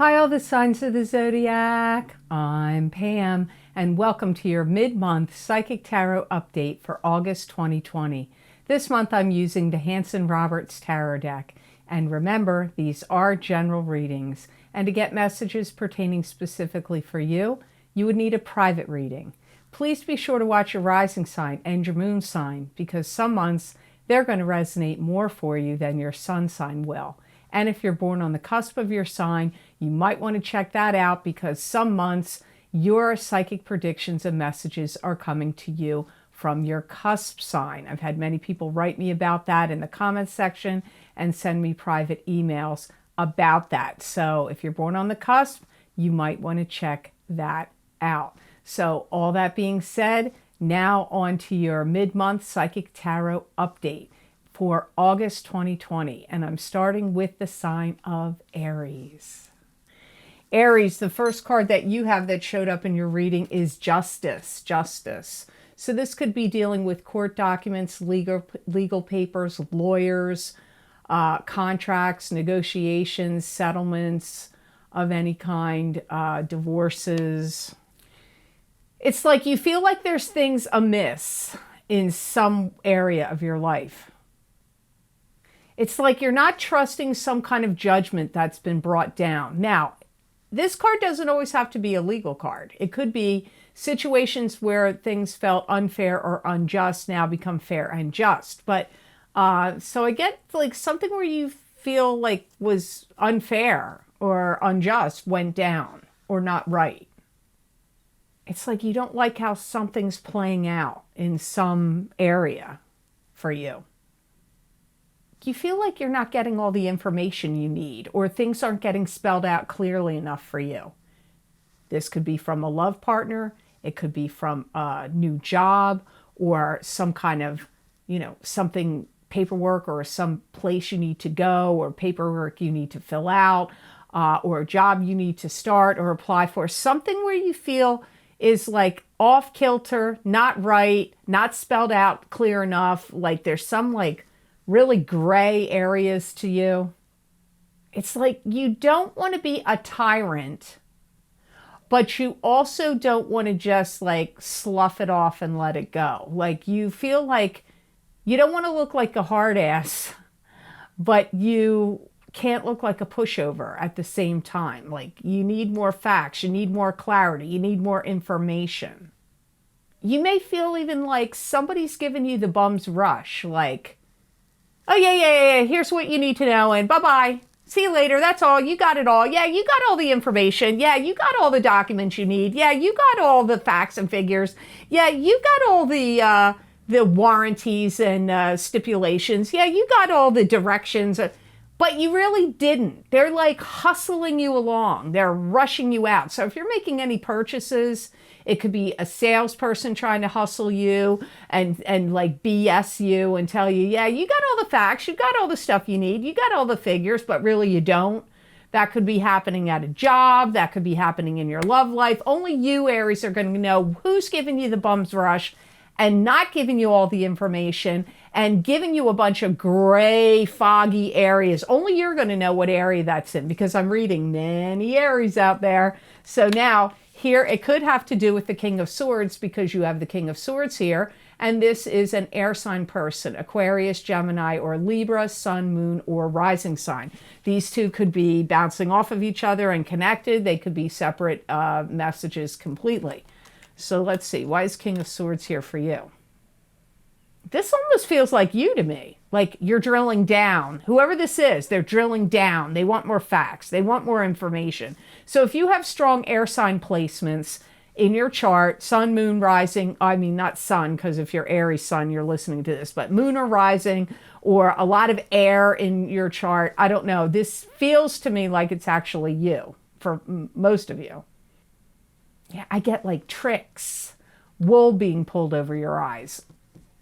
Hi, all the signs of the zodiac. I'm Pam, and welcome to your mid-month Psychic Tarot update for August 2020. This month I'm using the Hanson Roberts Tarot deck. And remember, these are general readings. And to get messages pertaining specifically for you, you would need a private reading. Please be sure to watch your rising sign and your moon sign, because some months they're going to resonate more for you than your sun sign will. And if you're born on the cusp of your sign, you might want to check that out, because some months your psychic predictions and messages are coming to you from your cusp sign. I've had many people write me about that in the comments section and send me private emails about that. So if you're born on the cusp, you might want to check that out. So all that being said, now on to your mid-month Psychic Tarot update for August 2020, and I'm starting with the sign of Aries. Aries, the first card that you have that showed up in your reading is Justice. Justice. So this could be dealing with court documents, legal papers, lawyers, contracts, negotiations, settlements of any kind, divorces. It's like you feel like there's things amiss in some area of your life. It's like you're not trusting some kind of judgment that's been brought down. Now, this card doesn't always have to be a legal card. It could be situations where things felt unfair or unjust now become fair and just. But so I get like something where you feel like was unfair or unjust went down or not right. It's like you don't like how something's playing out in some area for you. You feel like you're not getting all the information you need, or things aren't getting spelled out clearly enough for you. This could be from a love partner. It could be from a new job, or some kind of, something, paperwork, or some place you need to go, or paperwork you need to fill out, or a job you need to start or apply for. Something where you feel is like off kilter, not right, not spelled out clear enough. Like there's some like really gray areas to you. It's like you don't want to be a tyrant, but you also don't want to just like slough it off and let it go. Like you feel like you don't want to look like a hard ass, but you can't look like a pushover at the same time. Like you need more facts, you need more clarity, you need more information. You may feel even like somebody's giving you the bum's rush, like, oh, yeah, here's what you need to know, and bye-bye. See you later, that's all. You got it all. Yeah, you got all the information. Yeah, you got all the documents you need. Yeah, you got all the facts and figures. Yeah, you got all the warranties and stipulations. Yeah, you got all the directions. But you really didn't. They're like hustling you along. They're rushing you out. So if you're making any purchases, it could be a salesperson trying to hustle you and like BS you and tell you, yeah, you got all the facts, you got all the stuff you need, you got all the figures, but really you don't. That could be happening at a job. That could be happening in your love life. Only you, Aries, are going to know who's giving you the bum's rush and not giving you all the information and giving you a bunch of gray, foggy areas. Only you're going to know what area that's in, because I'm reading many Aries out there. So now here it could have to do with the King of Swords, because you have the King of Swords here. And this is an air sign person, Aquarius, Gemini, or Libra, sun, moon, or rising sign. These two could be bouncing off of each other and connected. They could be separate messages completely. So let's see. Why is King of Swords here for you? This almost feels like you to me. Like you're drilling down. Whoever this is, they're drilling down. They want more facts. They want more information. So if you have strong air sign placements in your chart, sun, moon, rising, I mean, not sun, because if you're Aries sun, you're listening to this, but moon or rising, or a lot of air in your chart, I don't know. This feels to me like it's actually you for most of you. Yeah, I get like tricks, wool being pulled over your eyes.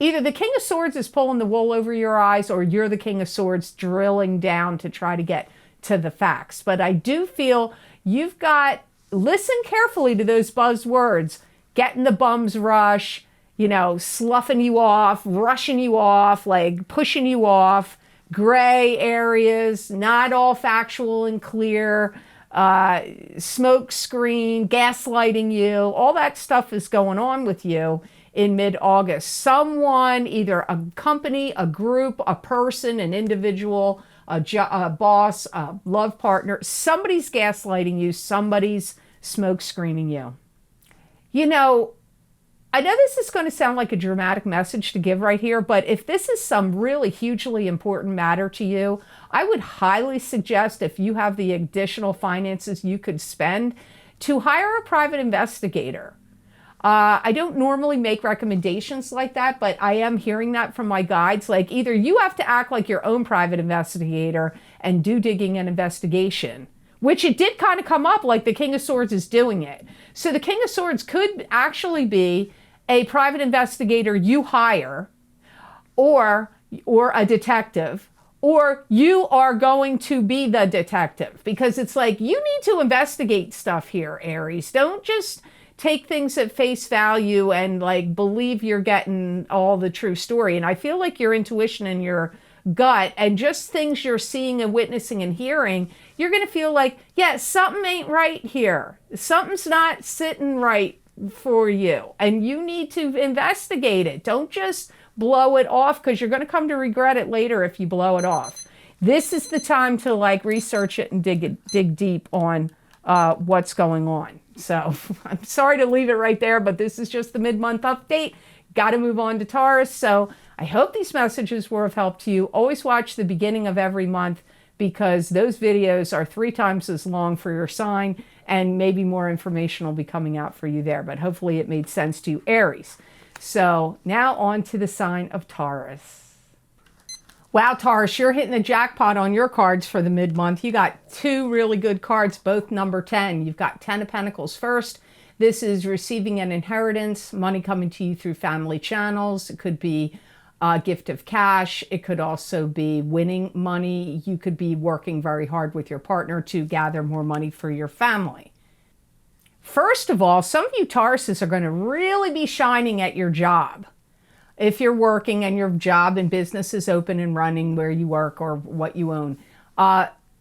Either the King of Swords is pulling the wool over your eyes, or you're the King of Swords drilling down to try to get to the facts. But I do feel you've got, listen carefully to those buzzwords, getting the bum's rush, sloughing you off, rushing you off, like pushing you off, gray areas, not all factual and clear, smoke screen, gaslighting you. All that stuff is going on with you in mid-August. Someone, either a company, a group, a person, an individual, a boss, a love partner, somebody's gaslighting you, somebody's smoke screening you. You know, I know this is going to sound like a dramatic message to give right here, but if this is some really hugely important matter to you, I would highly suggest, if you have the additional finances you could spend, to hire a private investigator. I don't normally make recommendations like that, but I am hearing that from my guides. Like, either you have to act like your own private investigator and do digging and investigation, which it did kind of come up like the King of Swords is doing it. So the King of Swords could actually be a private investigator you hire, or a detective, or you are going to be the detective, because it's like, you need to investigate stuff here, Aries. Don't just take things at face value and like believe you're getting all the true story. And I feel like your intuition and your gut and just things you're seeing and witnessing and hearing, you're going to feel like, yeah, something ain't right here. Something's not sitting right for you, and you need to investigate it. Don't just blow it off, because you're going to come to regret it later if you blow it off. This is the time to like research it and dig deep on what's going on. So I'm sorry to leave it right there, but this is just the mid-month update. Got to move on to Taurus. So I hope these messages were of help to you. Always watch the beginning of every month, because those videos are 3 times as long for your sign, and maybe more information will be coming out for you there. But hopefully it made sense to you, Aries. So now on to the sign of Taurus. Wow, Taurus, you're hitting the jackpot on your cards for the mid-month. You got 2 really good cards, both number 10. You've got 10 of Pentacles first. This is receiving an inheritance, money coming to you through family channels. It could be a gift of cash. It could also be winning money. You could be working very hard with your partner to gather more money for your family. First of all, some of you Tauruses are going to really be shining at your job. If you're working and your job and business is open and running where you work or what you own.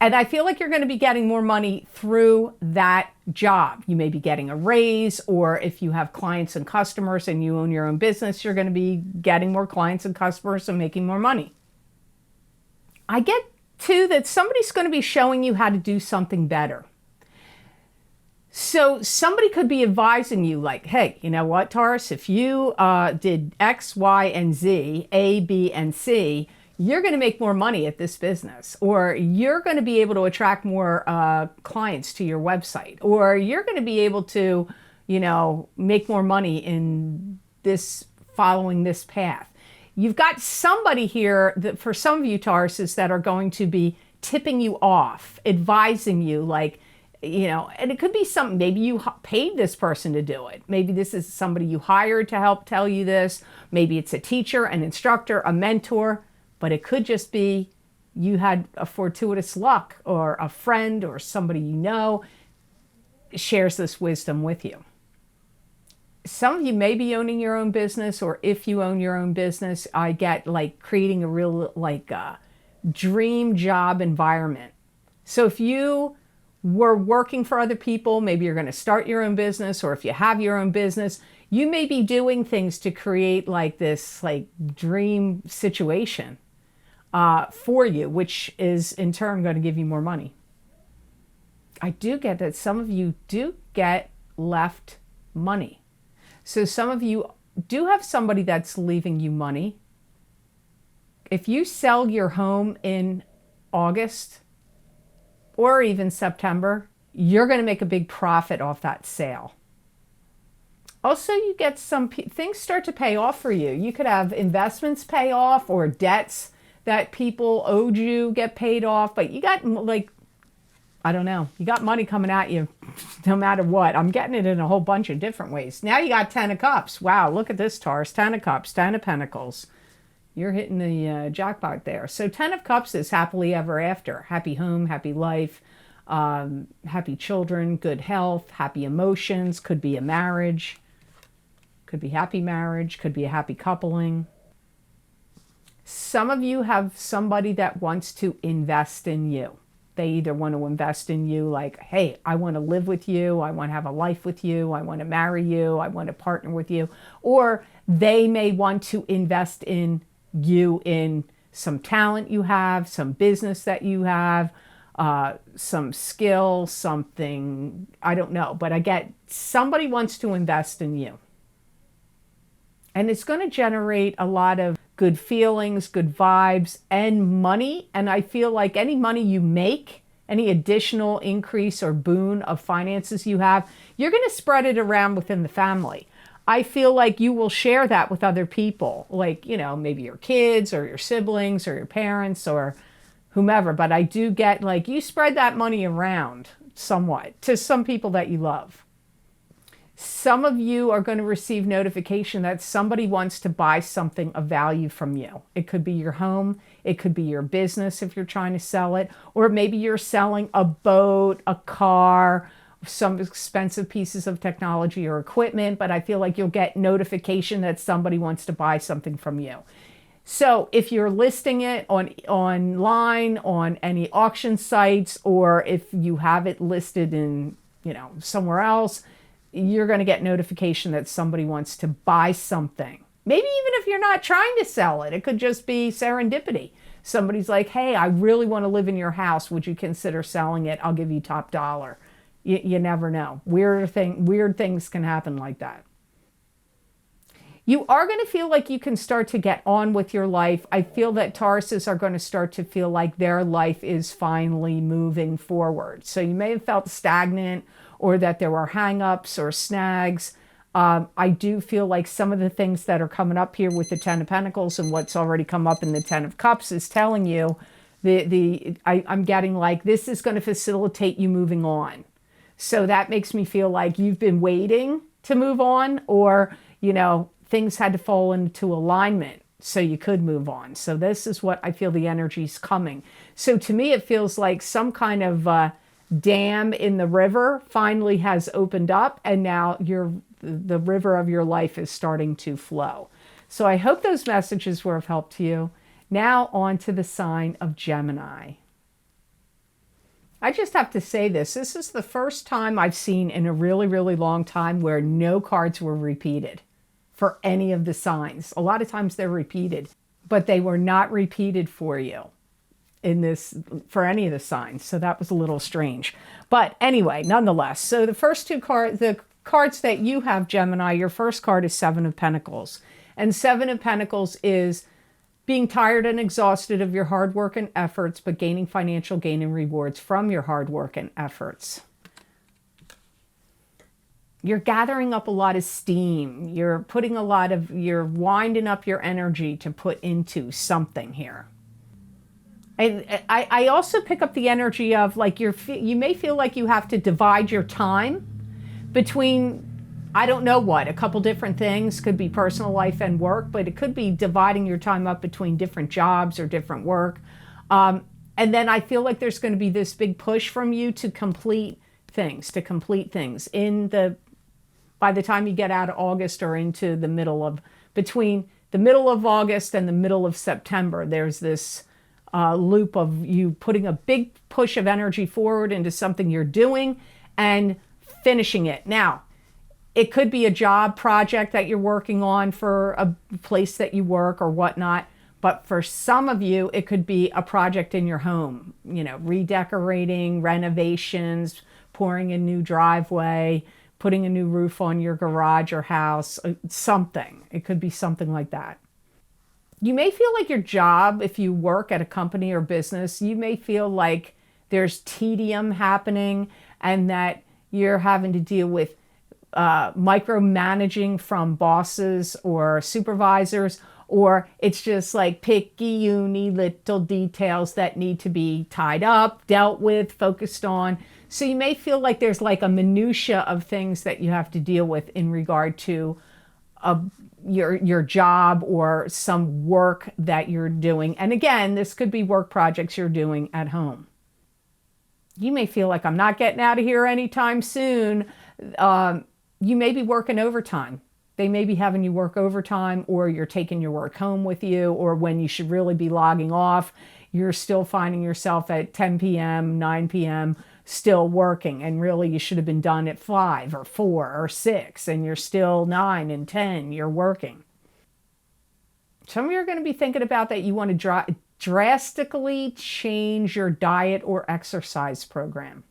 And I feel like you're going to be getting more money through that job. You may be getting a raise, or if you have clients and customers and you own your own business, you're going to be getting more clients and customers and making more money. I get too that somebody's going to be showing you how to do something better. So somebody could be advising you like, hey, you know what, Taurus, if you did X, Y, and Z, A, B, and C, you're going to make more money at this business, or you're going to be able to attract more clients to your website, or you're going to be able to, you know, make more money in this, following this path. You've got somebody here that, for some of you Tauruses, that are going to be tipping you off, advising you, like, you know, and it could be something, maybe you paid this person to do it. Maybe this is somebody you hired to help tell you this. Maybe it's a teacher, an instructor, a mentor. But it could just be you had a fortuitous luck, or a friend or somebody you know shares this wisdom with you. Some of you may be owning your own business, or if you own your own business, I get like creating a real like dream job environment. So if you were working for other people, maybe you're going to start your own business, or if you have your own business, you may be doing things to create like this like dream situation for you, which is in turn going to give you more money. I do get that some of you do get left money. So some of you do have somebody that's leaving you money. If you sell your home in August or even September, you're going to make a big profit off that sale. Also, you get some things start to pay off for you. You could have investments pay off, or debts that people owed you get paid off. But you got like, I don't know, you got money coming at you no matter what. I'm getting it in a whole bunch of different ways. Now you got 10 of Cups. Wow, look at this, Taurus. 10 of Cups, 10 of Pentacles. You're hitting the jackpot there. So 10 of Cups is happily ever after. Happy home, happy life, happy children, good health, happy emotions. Could be a marriage. Could be happy marriage. Could be a happy coupling. Some of you have somebody that wants to invest in you. They either want to invest in you like, hey, I want to live with you, I want to have a life with you, I want to marry you, I want to partner with you. Or they may want to invest in you in some talent you have, some business that you have, some skill, something, I don't know. But I get somebody wants to invest in you. And it's going to generate a lot of good feelings, good vibes, and money. And I feel like any money you make, any additional increase or boon of finances you have, you're going to spread it around within the family. I feel like you will share that with other people, like, you know, maybe your kids or your siblings or your parents or whomever. But I do get like you spread that money around somewhat to some people that you love. Some of you are going to receive notification that somebody wants to buy something of value from you. It could be your home. It could be your business if you're trying to sell it. Or maybe you're selling a boat, a car, some expensive pieces of technology or equipment. But I feel like you'll get notification that somebody wants to buy something from you. So if you're listing it online, on any auction sites, or if you have it listed in, you know, somewhere else, you're going to get notification that somebody wants to buy something. Maybe even if you're not trying to sell it, it could just be serendipity. Somebody's like, hey, I really want to live in your house. Would you consider selling it? I'll give you top dollar. You never know. Weird things can happen like that. You are going to feel like you can start to get on with your life. I feel that Tauruses are going to start to feel like their life is finally moving forward. So you may have felt stagnant, or that there were hang-ups or snags. I do feel like some of the things that are coming up here with the Ten of Pentacles and what's already come up in the Ten of Cups is telling you, I'm getting like this is going to facilitate you moving on. So that makes me feel like you've been waiting to move on, or, you know, things had to fall into alignment so you could move on. So this is what I feel the energy's coming. So to me, it feels like some kind of dam in the river finally has opened up, and now the river of your life is starting to flow. So I hope those messages were of help to you. Now on to the sign of Gemini. I just have to say this is the first time I've seen in a really, really long time where no cards were repeated for any of the signs. A lot of times they're repeated, but they were not repeated for you in this for any of the signs. So that was a little strange. But anyway, nonetheless, so the first two cards, the cards that you have, Gemini, your first card is Seven of Pentacles. And Seven of Pentacles is being tired and exhausted of your hard work and efforts, but gaining financial gain and rewards from your hard work and efforts. You're gathering up a lot of steam. You're winding up your energy to put into something here. I also pick up the energy of like you may feel like you have to divide your time between, I don't know what, a couple different things. Could be personal life and work, but it could be dividing your time up between different jobs or different work. And then I feel like there's going to be this big push from you to complete things, by the time you get out of August or into between the middle of August and the middle of September, there's this loop of you putting a big push of energy forward into something you're doing and finishing it. Now, it could be a job project that you're working on for a place that you work or whatnot. But for some of you, it could be a project in your home, you know, redecorating, renovations, pouring a new driveway, putting a new roof on your garage or house, something. It could be something like that. You may feel like your job, if you work at a company or business, you may feel like there's tedium happening and that you're having to deal with micromanaging from bosses or supervisors, or it's just like picky little details that need to be tied up, dealt with, focused on. So you may feel like there's like a minutia of things that you have to deal with in regard to your job or some work that you're doing. And again, this could be work projects you're doing at home. You may feel like I'm not getting out of here anytime soon. You may be working overtime. They may be having you work overtime, or you're taking your work home with you, or when you should really be logging off. you're still finding yourself at 10 p.m., 9 p.m., still working, and really you should have been done at 5 or 4 or 6, and you're still 9 and 10, you're working. Some of you are going to be thinking about that you want to drastically change your diet or exercise program.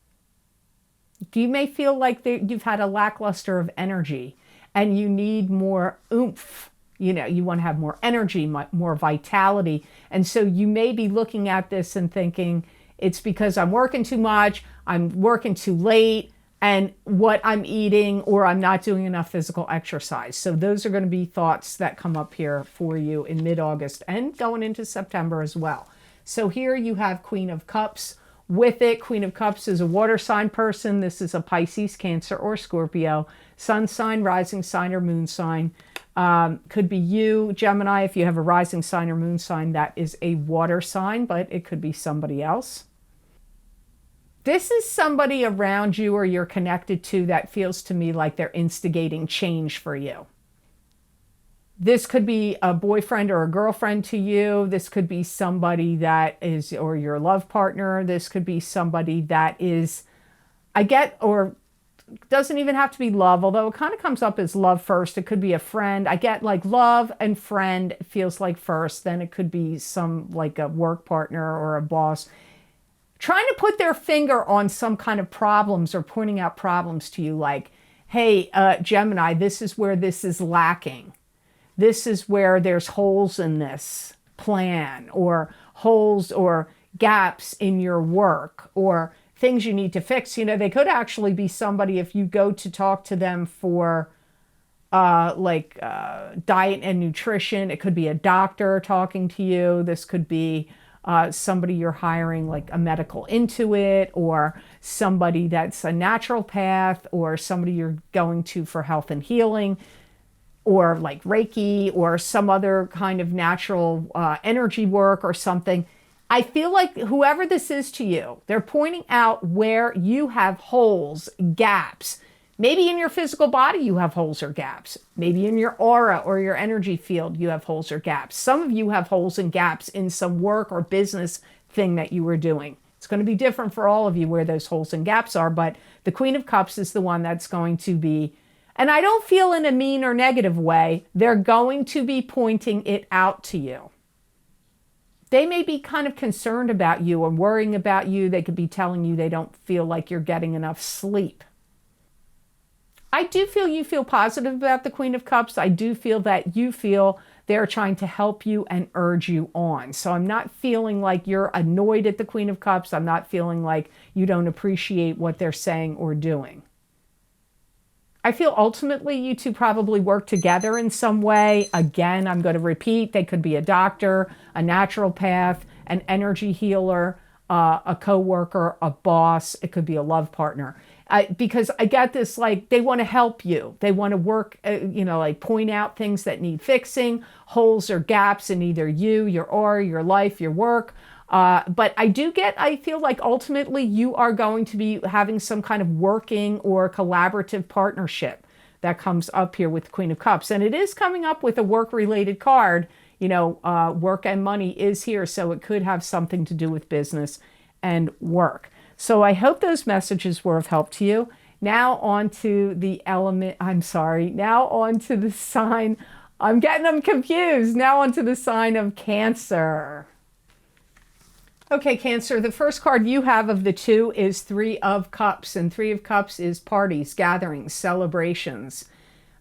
You may feel like you've had a lackluster of energy and you need more oomph. You know, you want to have more energy, more vitality. And so you may be looking at this and thinking, it's because I'm working too much, I'm working too late, and what I'm eating, or I'm not doing enough physical exercise. So those are going to be thoughts that come up here for you in mid-August and going into September as well. So here you have Queen of Cups. With it, Queen of Cups is a water sign person. This is a Pisces, Cancer, or Scorpio. Sun sign, rising sign, or moon sign. Could be you, Gemini, if you have a rising sign or moon sign, that is a water sign, but it could be somebody else. This is somebody around you or you're connected to that feels to me like they're instigating change for you. This could be a boyfriend or a girlfriend to you. This could be somebody that is, or your love partner. This could be somebody that is, or doesn't even have to be love, although it kind of comes up as love first. It could be a friend. I get like love and friend feels like first. Then it could be some like a work partner or a boss trying to put their finger on some kind of problems or pointing out problems to you like, hey, Gemini, this is where this is lacking. This is where there's holes in this plan, or holes or gaps in your work, or things you need to fix. You know, they could actually be somebody, if you go to talk to them for diet and nutrition, it could be a doctor talking to you. This could be somebody you're hiring, like a medical intuit, or somebody that's a naturopath, or somebody you're going to for health and healing, or like Reiki, or some other kind of natural energy work or something. I feel like whoever this is to you, they're pointing out where you have holes, gaps. Maybe in your physical body you have holes or gaps. Maybe in your aura or your energy field you have holes or gaps. Some of you have holes and gaps in some work or business thing that you were doing. It's going to be different for all of you where those holes and gaps are, but the Queen of Cups is the one that's going to be, and I don't feel in a mean or negative way, they're going to be pointing it out to you. They may be kind of concerned about you or worrying about you. They could be telling you they don't feel like you're getting enough sleep. I do feel you feel positive about the Queen of Cups. I do feel that you feel they're trying to help you and urge you on. So I'm not feeling like you're annoyed at the Queen of Cups. I'm not feeling like you don't appreciate what they're saying or doing. I feel ultimately you two probably work together in some way. Again, I'm going to repeat, they could be a doctor, a naturopath, an energy healer, a coworker, a boss. It could be a love partner. Because I get this, like, they want to help you. They want to work, like point out things that need fixing, holes or gaps in either you, your aura, your life, your work. But I feel like ultimately you are going to be having some kind of working or collaborative partnership that comes up here with Queen of Cups. And it is coming up with a work-related card. Work and money is here, so it could have something to do with business and work. So I hope those messages were of help to you. Now on to the now on to the sign. I'm getting them confused. Now on to the sign of Cancer. Okay, Cancer, the first card you have of the two is Three of Cups. And Three of Cups is parties, gatherings, celebrations,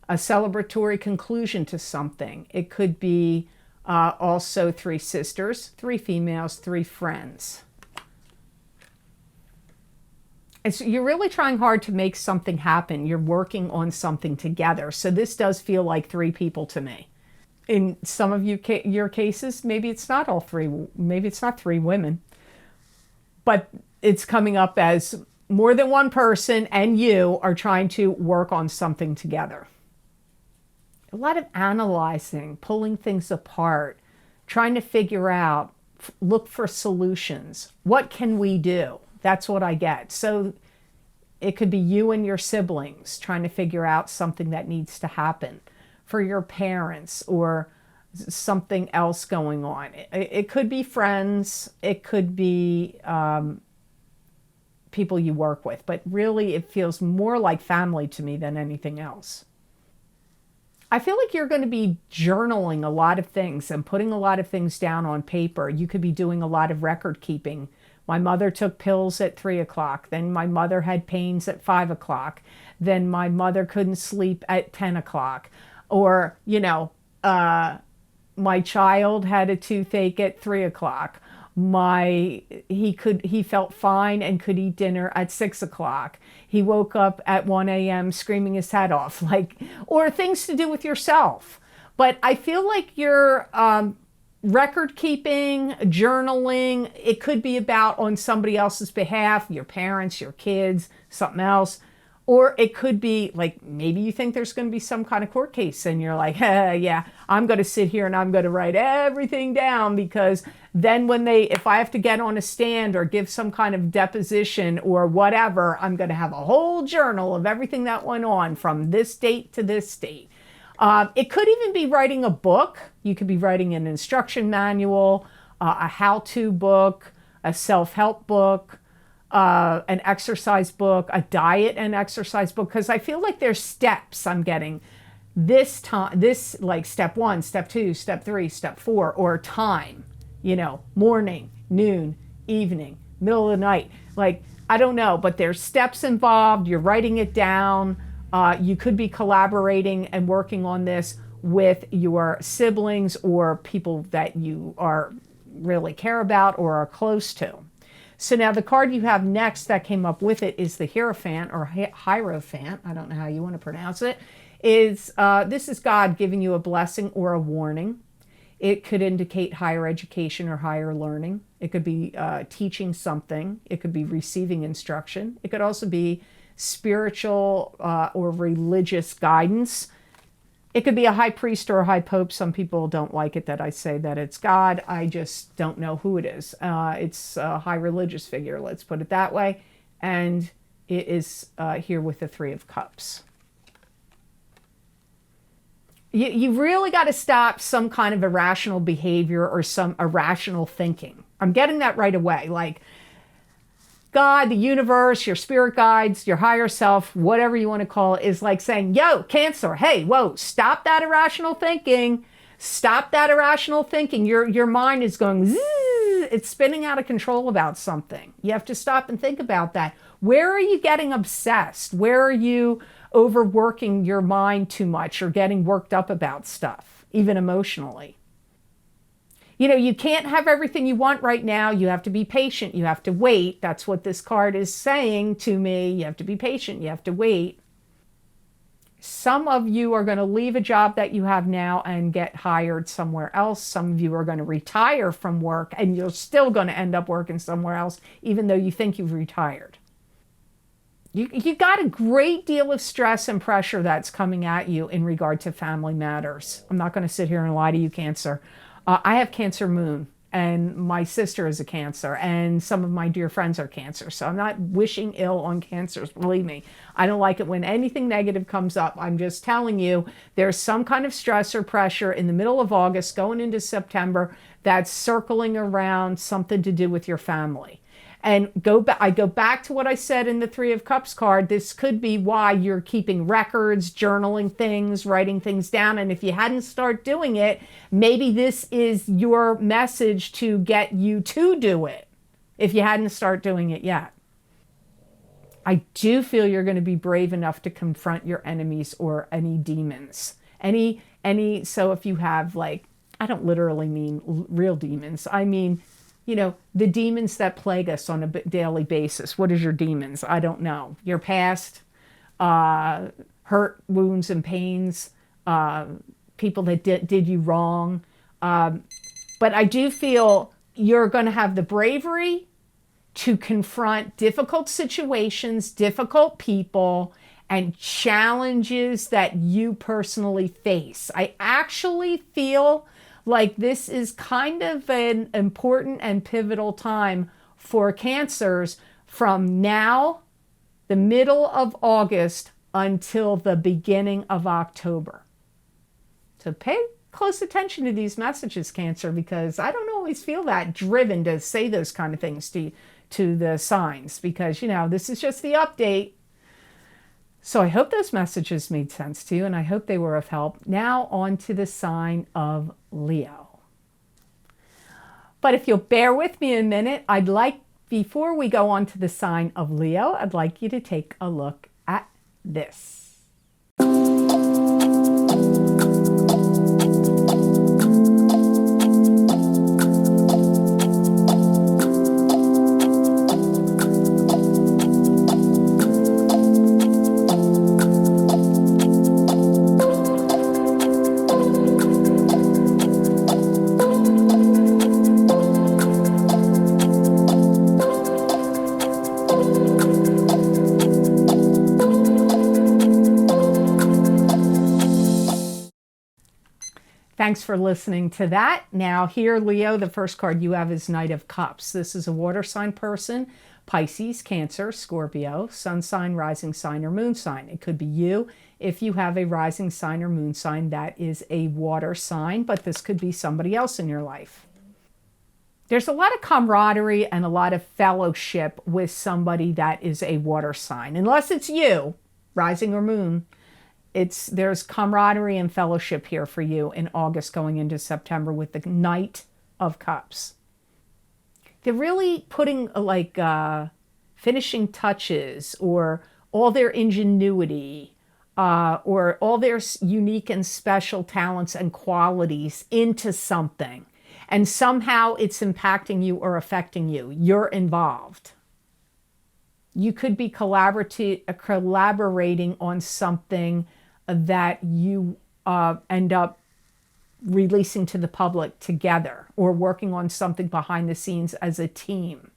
a celebratory conclusion to something. It could be also three sisters, three females, three friends. You're really trying hard to make something happen. You're working on something together. So this does feel like three people to me. In some of your cases, maybe it's not all three. Maybe it's not three women. But it's coming up as more than one person and you are trying to work on something together. A lot of analyzing, pulling things apart, trying to figure out, look for solutions. What can we do? That's what I get. So it could be you and your siblings trying to figure out something that needs to happen for your parents, or something else going on. It could be friends. It could be people you work with. But really, it feels more like family to me than anything else. I feel like you're going to be journaling a lot of things and putting a lot of things down on paper. You could be doing a lot of record keeping. My mother took pills at 3 o'clock. Then my mother had pains at 5 o'clock. Then my mother couldn't sleep at 10 o'clock. Or, my child had a toothache at 3 o'clock. He felt fine and could eat dinner at 6 o'clock. He woke up at 1 a.m. screaming his head off, or things to do with yourself. But I feel like you're record keeping, journaling. It could be about on somebody else's behalf, your parents, your kids, something else. Or it could be like, maybe you think there's going to be some kind of court case and you're like, yeah, I'm going to sit here and I'm going to write everything down, because then if I have to get on a stand or give some kind of deposition or whatever, I'm going to have a whole journal of everything that went on from this date to this date. It could even be writing a book. You could be writing an instruction manual, a how-to book, a self-help book, an exercise book, a diet and exercise book, because I feel like there's steps I'm getting like step 1, step 2, step 3, step 4, or time, morning, noon, evening, middle of the night. Like, I don't know, but there's steps involved. You're writing it down. You could be collaborating and working on this with your siblings or people that you really care about or are close to. So now the card you have next that came up with it is the Hierophant or Hierophant. I don't know how you want to pronounce it. This is God giving you a blessing or a warning. It could indicate higher education or higher learning. It could be teaching something. It could be receiving instruction. It could also be spiritual or religious guidance. It could be a high priest or a high pope. Some people don't like it that I say that it's God. I just don't know who it is. It's a high religious figure, let's put it that way. And it is here with the 3 of Cups. You really got to stop some kind of irrational behavior or some irrational thinking. I'm getting that right away. Like, God, the universe, your spirit guides, your higher self, whatever you want to call it, is like saying, yo, Cancer, hey, whoa, stop that irrational thinking. Stop that irrational thinking. Your mind is going, zzz, it's spinning out of control about something. You have to stop and think about that. Where are you getting obsessed? Where are you overworking your mind too much or getting worked up about stuff, even emotionally? You can't have everything you want right now. You have to be patient. You have to wait. That's what this card is saying to me. You have to be patient. You have to wait. Some of you are going to leave a job that you have now and get hired somewhere else. Some of you are going to retire from work and you're still going to end up working somewhere else, even though you think you've retired. You got a great deal of stress and pressure that's coming at you in regard to family matters. I'm not going to sit here and lie to you, Cancer. I have Cancer moon, and my sister is a Cancer, and some of my dear friends are Cancer. So I'm not wishing ill on Cancers, believe me. I don't like it when anything negative comes up. I'm just telling you there's some kind of stress or pressure in the middle of August going into September that's circling around something to do with your family. And I go back to what I said in the 3 of Cups card. This could be why you're keeping records, journaling things, writing things down. And if you hadn't started doing it, maybe this is your message to get you to do it if you hadn't started doing it yet. I do feel you're going to be brave enough to confront your enemies or any demons. So if you have, like, I don't literally mean real demons. I mean, the demons that plague us on a daily basis. What is your demons? I don't know. Your past, hurt, wounds, and pains, people that did you wrong. But I do feel you're going to have the bravery to confront difficult situations, difficult people, and challenges that you personally face. I actually feel like this is kind of an important and pivotal time for Cancers from now, the middle of August, until the beginning of October. So pay close attention to these messages, Cancer, because I don't always feel that driven to say those kind of things to the signs, because, you know, this is just the update. So I hope those messages made sense to you, and I hope they were of help. Now on to the sign of Leo. But if you'll bear with me a minute, before we go on to the sign of Leo, I'd like you to take a look at this. Thanks for listening to that. Now here, Leo, the first card you have is Knight of Cups. This is a water sign person, Pisces, Cancer, Scorpio, sun sign, rising sign, or moon sign. It could be you if you have a rising sign or moon sign that is a water sign, but this could be somebody else in your life. There's a lot of camaraderie and a lot of fellowship with somebody that is a water sign, unless it's you, rising or moon. There's camaraderie and fellowship here for you in August going into September with the Knight of Cups. They're really putting finishing touches, or all their ingenuity, or all their unique and special talents and qualities into something. And somehow it's impacting you or affecting you. You're involved. You could be collaborating on something that you end up releasing to the public together, or working on something behind the scenes as a team.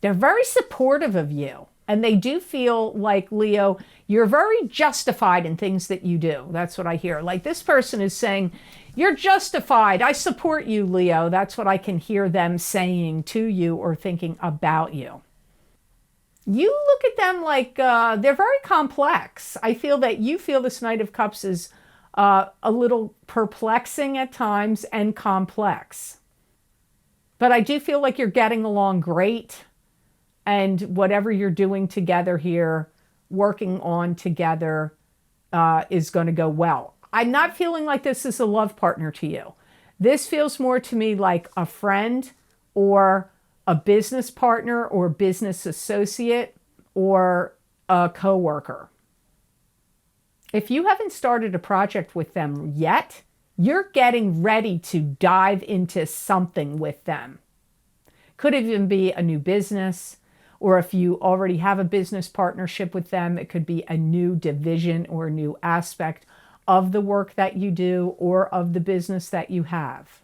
They're very supportive of you, and they do feel like, Leo, you're very justified in things that you do. That's what I hear. Like, this person is saying, you're justified. I support you, Leo. That's what I can hear them saying to you or thinking about you. You look at them like they're very complex. I feel that you feel this Knight of Cups is a little perplexing at times and complex. But I do feel like you're getting along great. And whatever you're doing together here, working on together, is going to go well. I'm not feeling like this is a love partner to you. This feels more to me like a friend, or a business partner, or business associate, or a coworker. If you haven't started a project with them yet, you're getting ready to dive into something with them. Could even be a new business, or if you already have a business partnership with them, it could be a new division or a new aspect of the work that you do or of the business that you have.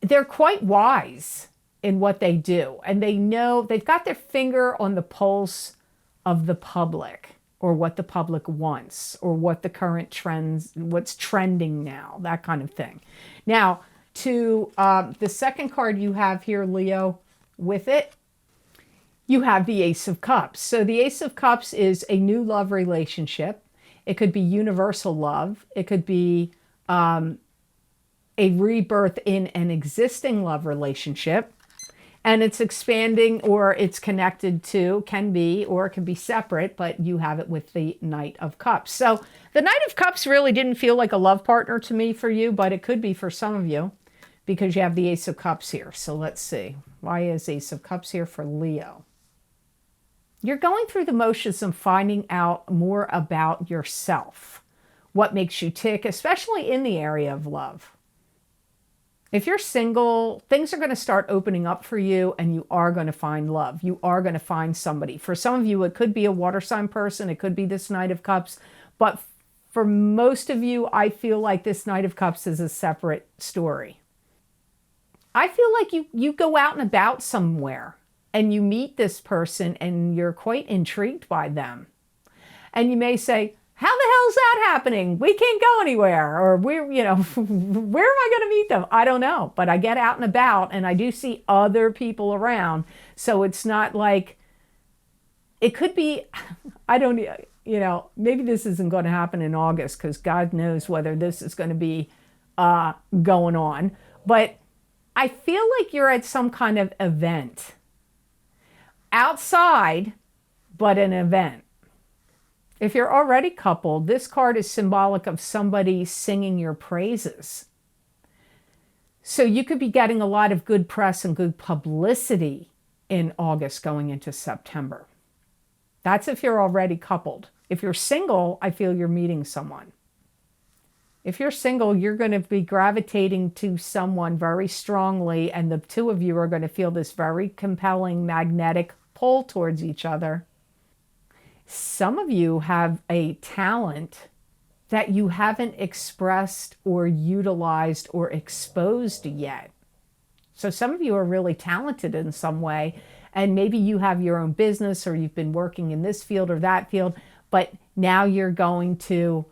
They're quite wise in what they do, and they know they've got their finger on the pulse of the public, or what the public wants, or what the current trends, what's trending now, that kind of thing. Now, to the second card you have here, Leo, with it, you have the Ace of Cups. So the Ace of Cups is a new love relationship. It could be universal love. It could be a rebirth in an existing love relationship. And it's expanding, or it's connected to, can be, or it can be separate, but you have it with the Knight of Cups. So the Knight of Cups really didn't feel like a love partner to me for you, but it could be for some of you, because you have the Ace of Cups here. So let's see. Why is Ace of Cups here for Leo? You're going through the motions of finding out more about yourself, what makes you tick, especially in the area of love. If you're single, things are going to start opening up for you, and you are going to find love. You are going to find somebody. For some of you, it could be a water sign person. It could be this Knight of Cups. But for most of you, I feel like this Knight of Cups is a separate story. I feel like you go out and about somewhere, and you meet this person, and you're quite intrigued by them. And you may say, how the hell is that happening? We can't go anywhere. Or where am I going to meet them? I don't know. But I get out and about, and I do see other people around. So it's not like, it could be, maybe this isn't going to happen in August because God knows whether this is going to be going on. But I feel like you're at some kind of event. Outside, but an event. If you're already coupled, this card is symbolic of somebody singing your praises. So you could be getting a lot of good press and good publicity in August going into September. That's if you're already coupled. If you're single, I feel you're meeting someone. If you're single, you're going to be gravitating to someone very strongly, and the two of you are going to feel this very compelling magnetic pull towards each other. Some of you have a talent that you haven't expressed or utilized or exposed yet. So some of you are really talented in some way, and maybe you have your own business or you've been working in this field or that field, but now you're going to,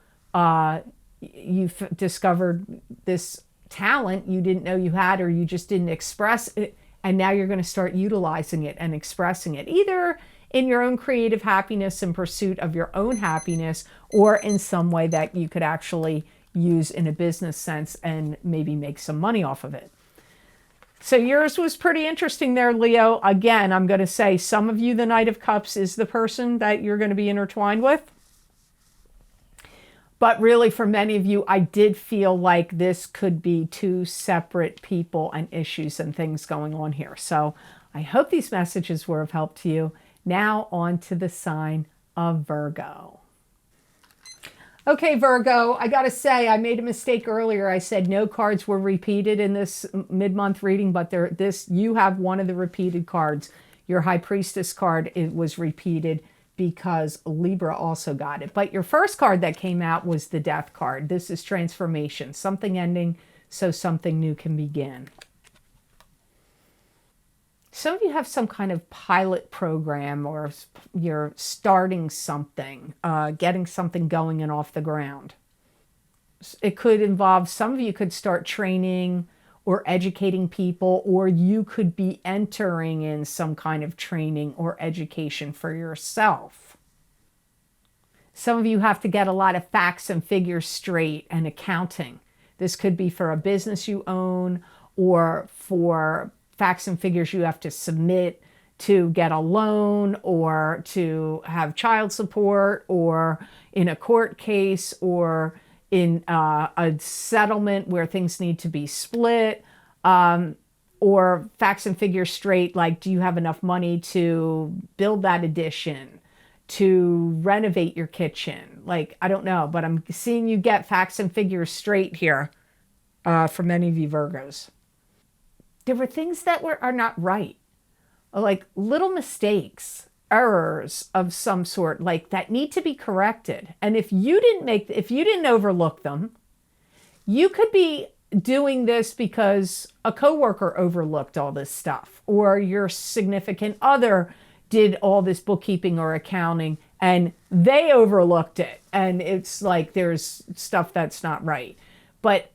you've discovered this talent you didn't know you had, or you just didn't express it, and now you're going to start utilizing it and expressing it, either in your own creative happiness and pursuit of your own happiness, or in some way that you could actually use in a business sense and maybe make some money off of it. So yours was pretty interesting there, Leo. Again, I'm going to say some of you, the Knight of Cups is the person that you're going to be intertwined with. But really, for many of you, I did feel like this could be two separate people and issues and things going on here. So I hope these messages were of help to you. Now on to the sign of Virgo. Okay, Virgo, I got to say, I made a mistake earlier. I said no cards were repeated in this mid-month reading, but you have one of the repeated cards. Your High Priestess card, it was repeated because Libra also got it. But your first card that came out was the Death card. This is transformation, something ending so something new can begin. Some of you have some kind of pilot program, or you're starting something, getting something going and off the ground. It could involve, some of you could start training or educating people, or you could be entering in some kind of training or education for yourself. Some of you have to get a lot of facts and figures straight and accounting. This could be for a business you own, or for facts and figures you have to submit to get a loan, or to have child support, or in a court case, or in a settlement where things need to be split, or facts and figures straight, like do you have enough money to build that addition, to renovate your kitchen? Like, I don't know, but I'm seeing you get facts and figures straight here for many of you Virgos. There were things that are not right, like little mistakes, errors of some sort, like that need to be corrected. And if you didn't overlook them, you could be doing this because a coworker overlooked all this stuff, or your significant other did all this bookkeeping or accounting and they overlooked it. And it's like there's stuff that's not right. But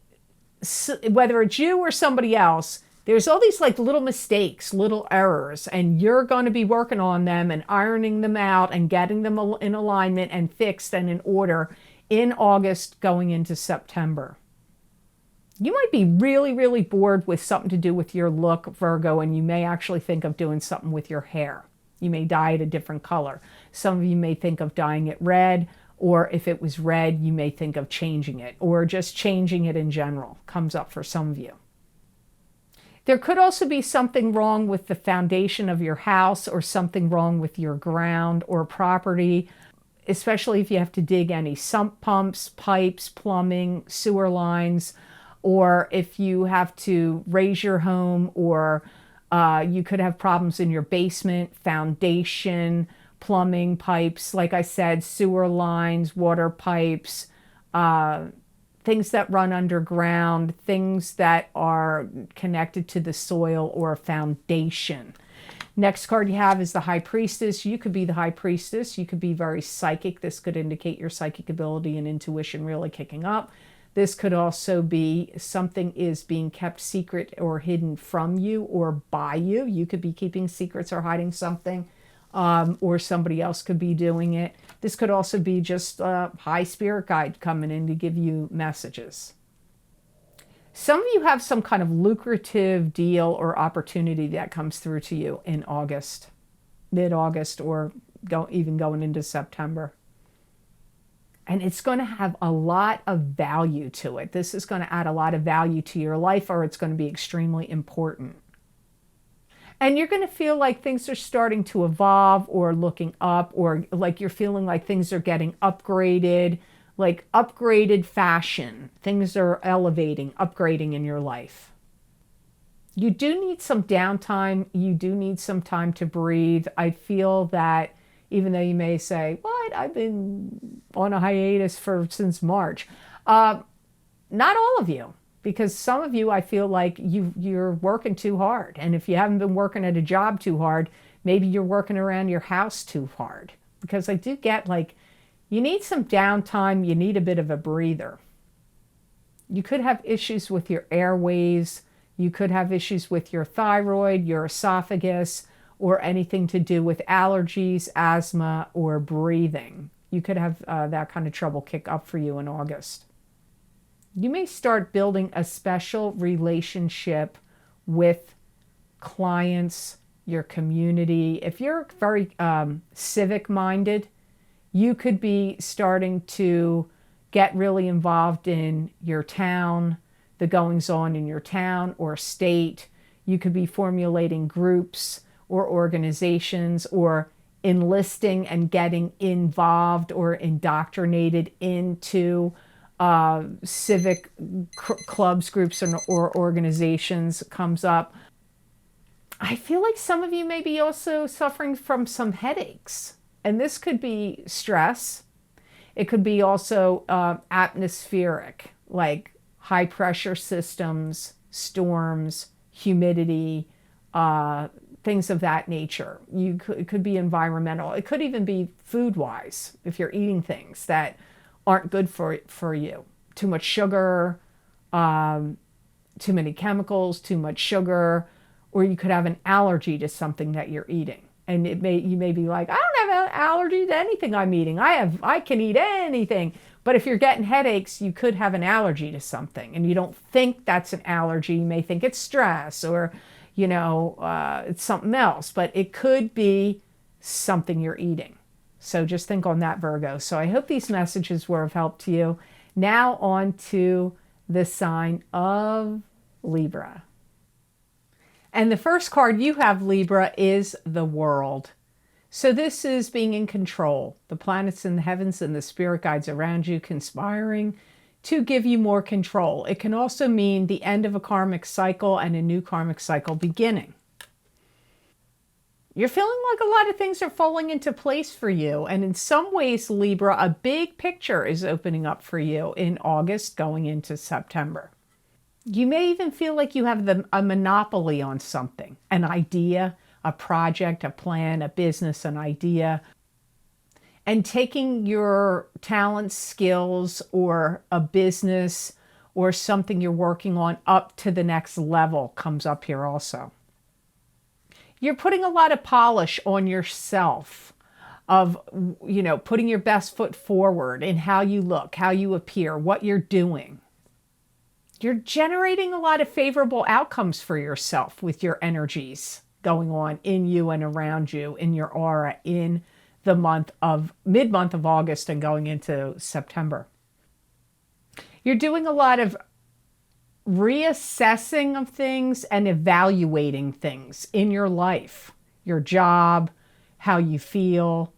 whether it's you or somebody else, there's all these like little mistakes, little errors, and you're going to be working on them and ironing them out and getting them in alignment and fixed and in order in August going into September. You might be really, really bored with something to do with your look, Virgo, and you may actually think of doing something with your hair. You may dye it a different color. Some of you may think of dyeing it red, or if it was red, you may think of changing it, or just changing it in general. Comes up for some of you. There could also be something wrong with the foundation of your house, or something wrong with your ground or property, especially if you have to dig any sump pumps, pipes, plumbing, sewer lines, or if you have to raise your home, or you could have problems in your basement, foundation, plumbing, pipes, like I said, sewer lines, water pipes, things that run underground, things that are connected to the soil or foundation. Next card you have is the High Priestess. You could be the High Priestess. You could be very psychic. This could indicate your psychic ability and intuition really kicking up. This could also be something is being kept secret or hidden from you or by you. You could be keeping secrets or hiding something. or somebody else could be doing it. This could also be just a high spirit guide coming in to give you messages. Some of you have some kind of lucrative deal or opportunity that comes through to you in August, mid-August, or even going into September. And it's going to have a lot of value to it. This is going to add a lot of value to your life, or it's going to be extremely important. And you're going to feel like things are starting to evolve or looking up, or like you're feeling like things are getting upgraded, like upgraded fashion. Things are elevating, upgrading in your life. You do need some downtime. You do need some time to breathe. I feel that even though you may say, what, I've been on a hiatus since March. Not all of you, because some of you, I feel like you're working too hard. And if you haven't been working at a job too hard, maybe you're working around your house too hard. Because I do get like, you need some downtime. You need a bit of a breather. You could have issues with your airways. You could have issues with your thyroid, your esophagus, or anything to do with allergies, asthma, or breathing. You could have that kind of trouble kick up for you in August. You may start building a special relationship with clients, your community. If you're very civic-minded, you could be starting to get really involved in your town, the goings-on in your town or state. You could be formulating groups or organizations, or enlisting and getting involved or indoctrinated into civic clubs, groups, or organizations comes up. I feel like some of you may be also suffering from some headaches. And this could be stress. It could be also atmospheric, like high pressure systems, storms, humidity, things of that nature. It could be environmental. It could even be food-wise, if you're eating things that aren't good for you. Too much sugar, too many chemicals, too much sugar, or you could have an allergy to something that you're eating. And you may be like, I don't have an allergy to anything I'm eating. I can eat anything. But if you're getting headaches, you could have an allergy to something, and you don't think that's an allergy. You may think it's stress, or it's something else, but it could be something you're eating. So just think on that, Virgo. So I hope these messages were of help to you. Now on to the sign of Libra. And the first card you have, Libra, is the World. So this is being in control. The planets in the heavens and the spirit guides around you conspiring to give you more control. It can also mean the end of a karmic cycle and a new karmic cycle beginning. You're feeling like a lot of things are falling into place for you. And in some ways, Libra, a big picture is opening up for you in August going into September. You may even feel like you have a monopoly on something, an idea, a project, a plan, a business, an idea. And taking your talents, skills, or a business or something you're working on up to the next level comes up here also. You're putting a lot of polish on yourself of, putting your best foot forward in how you look, how you appear, what you're doing. You're generating a lot of favorable outcomes for yourself with your energies going on in you and around you, in your aura, in the mid-month of August and going into September. You're doing a lot of reassessing of things and evaluating things in your life, your job, how you feel,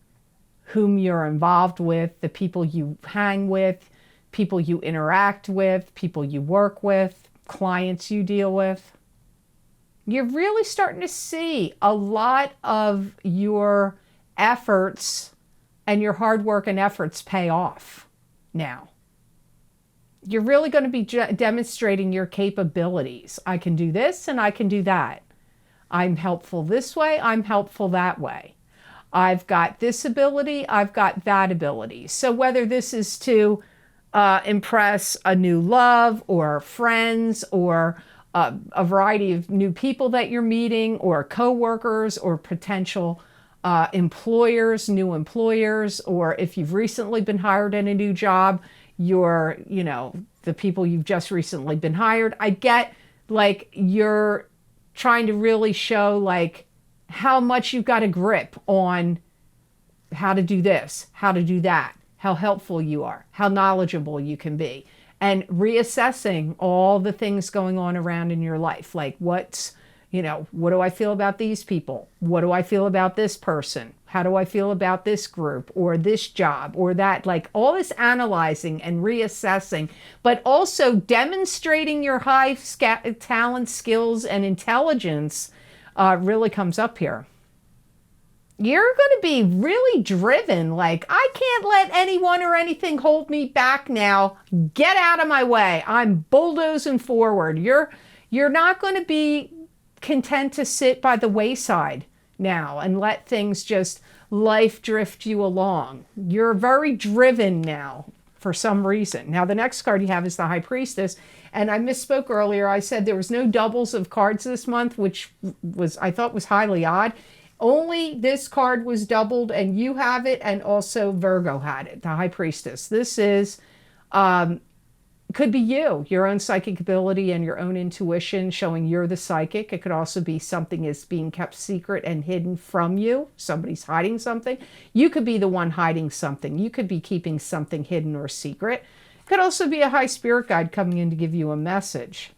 whom you're involved with, the people you hang with, people you interact with, people you work with, clients you deal with. You're really starting to see a lot of your efforts and your hard work and efforts pay off now. You're really going to be demonstrating your capabilities. I can do this and I can do that. I'm helpful this way, I'm helpful that way. I've got this ability, I've got that ability. So whether this is to impress a new love or friends or a variety of new people that you're meeting or coworkers or potential employers, new employers, or if you've recently been hired in a new job, the people you've just recently been hired. I get like you're trying to really show like how much you've got a grip on how to do this, how to do that, how helpful you are, how knowledgeable you can be, and reassessing all the things going on around in your life. Like what do I feel about these people? What do I feel about this person? How do I feel about this group or this job or that? Like all this analyzing and reassessing, but also demonstrating your high talent, skills, and intelligence really comes up here. You're going to be really driven. Like, I can't let anyone or anything hold me back now. Get out of my way. I'm bulldozing forward. You're not going to be content to sit by the wayside now and let things just life drift you along. You're very driven now for some reason. Now, the next card you have is the High Priestess. And I misspoke earlier. I said there was no doubles of cards this month, which I thought was highly odd. Only this card was doubled, and you have it, and also Virgo had it, the High Priestess. This is, could be you, your own psychic ability and your own intuition showing you're the psychic. It could also be something is being kept secret and hidden from you. Somebody's hiding something. You could be the one hiding something. You could be keeping something hidden or secret. It could also be a high spirit guide coming in to give you a message.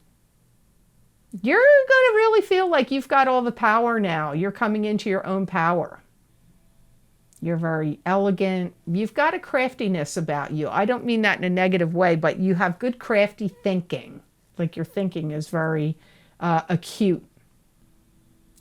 You're going to really feel like you've got all the power now. You're coming into your own power. You're very elegant. You've got a craftiness about you. I don't mean that in a negative way, but you have good crafty thinking. Like your thinking is very acute.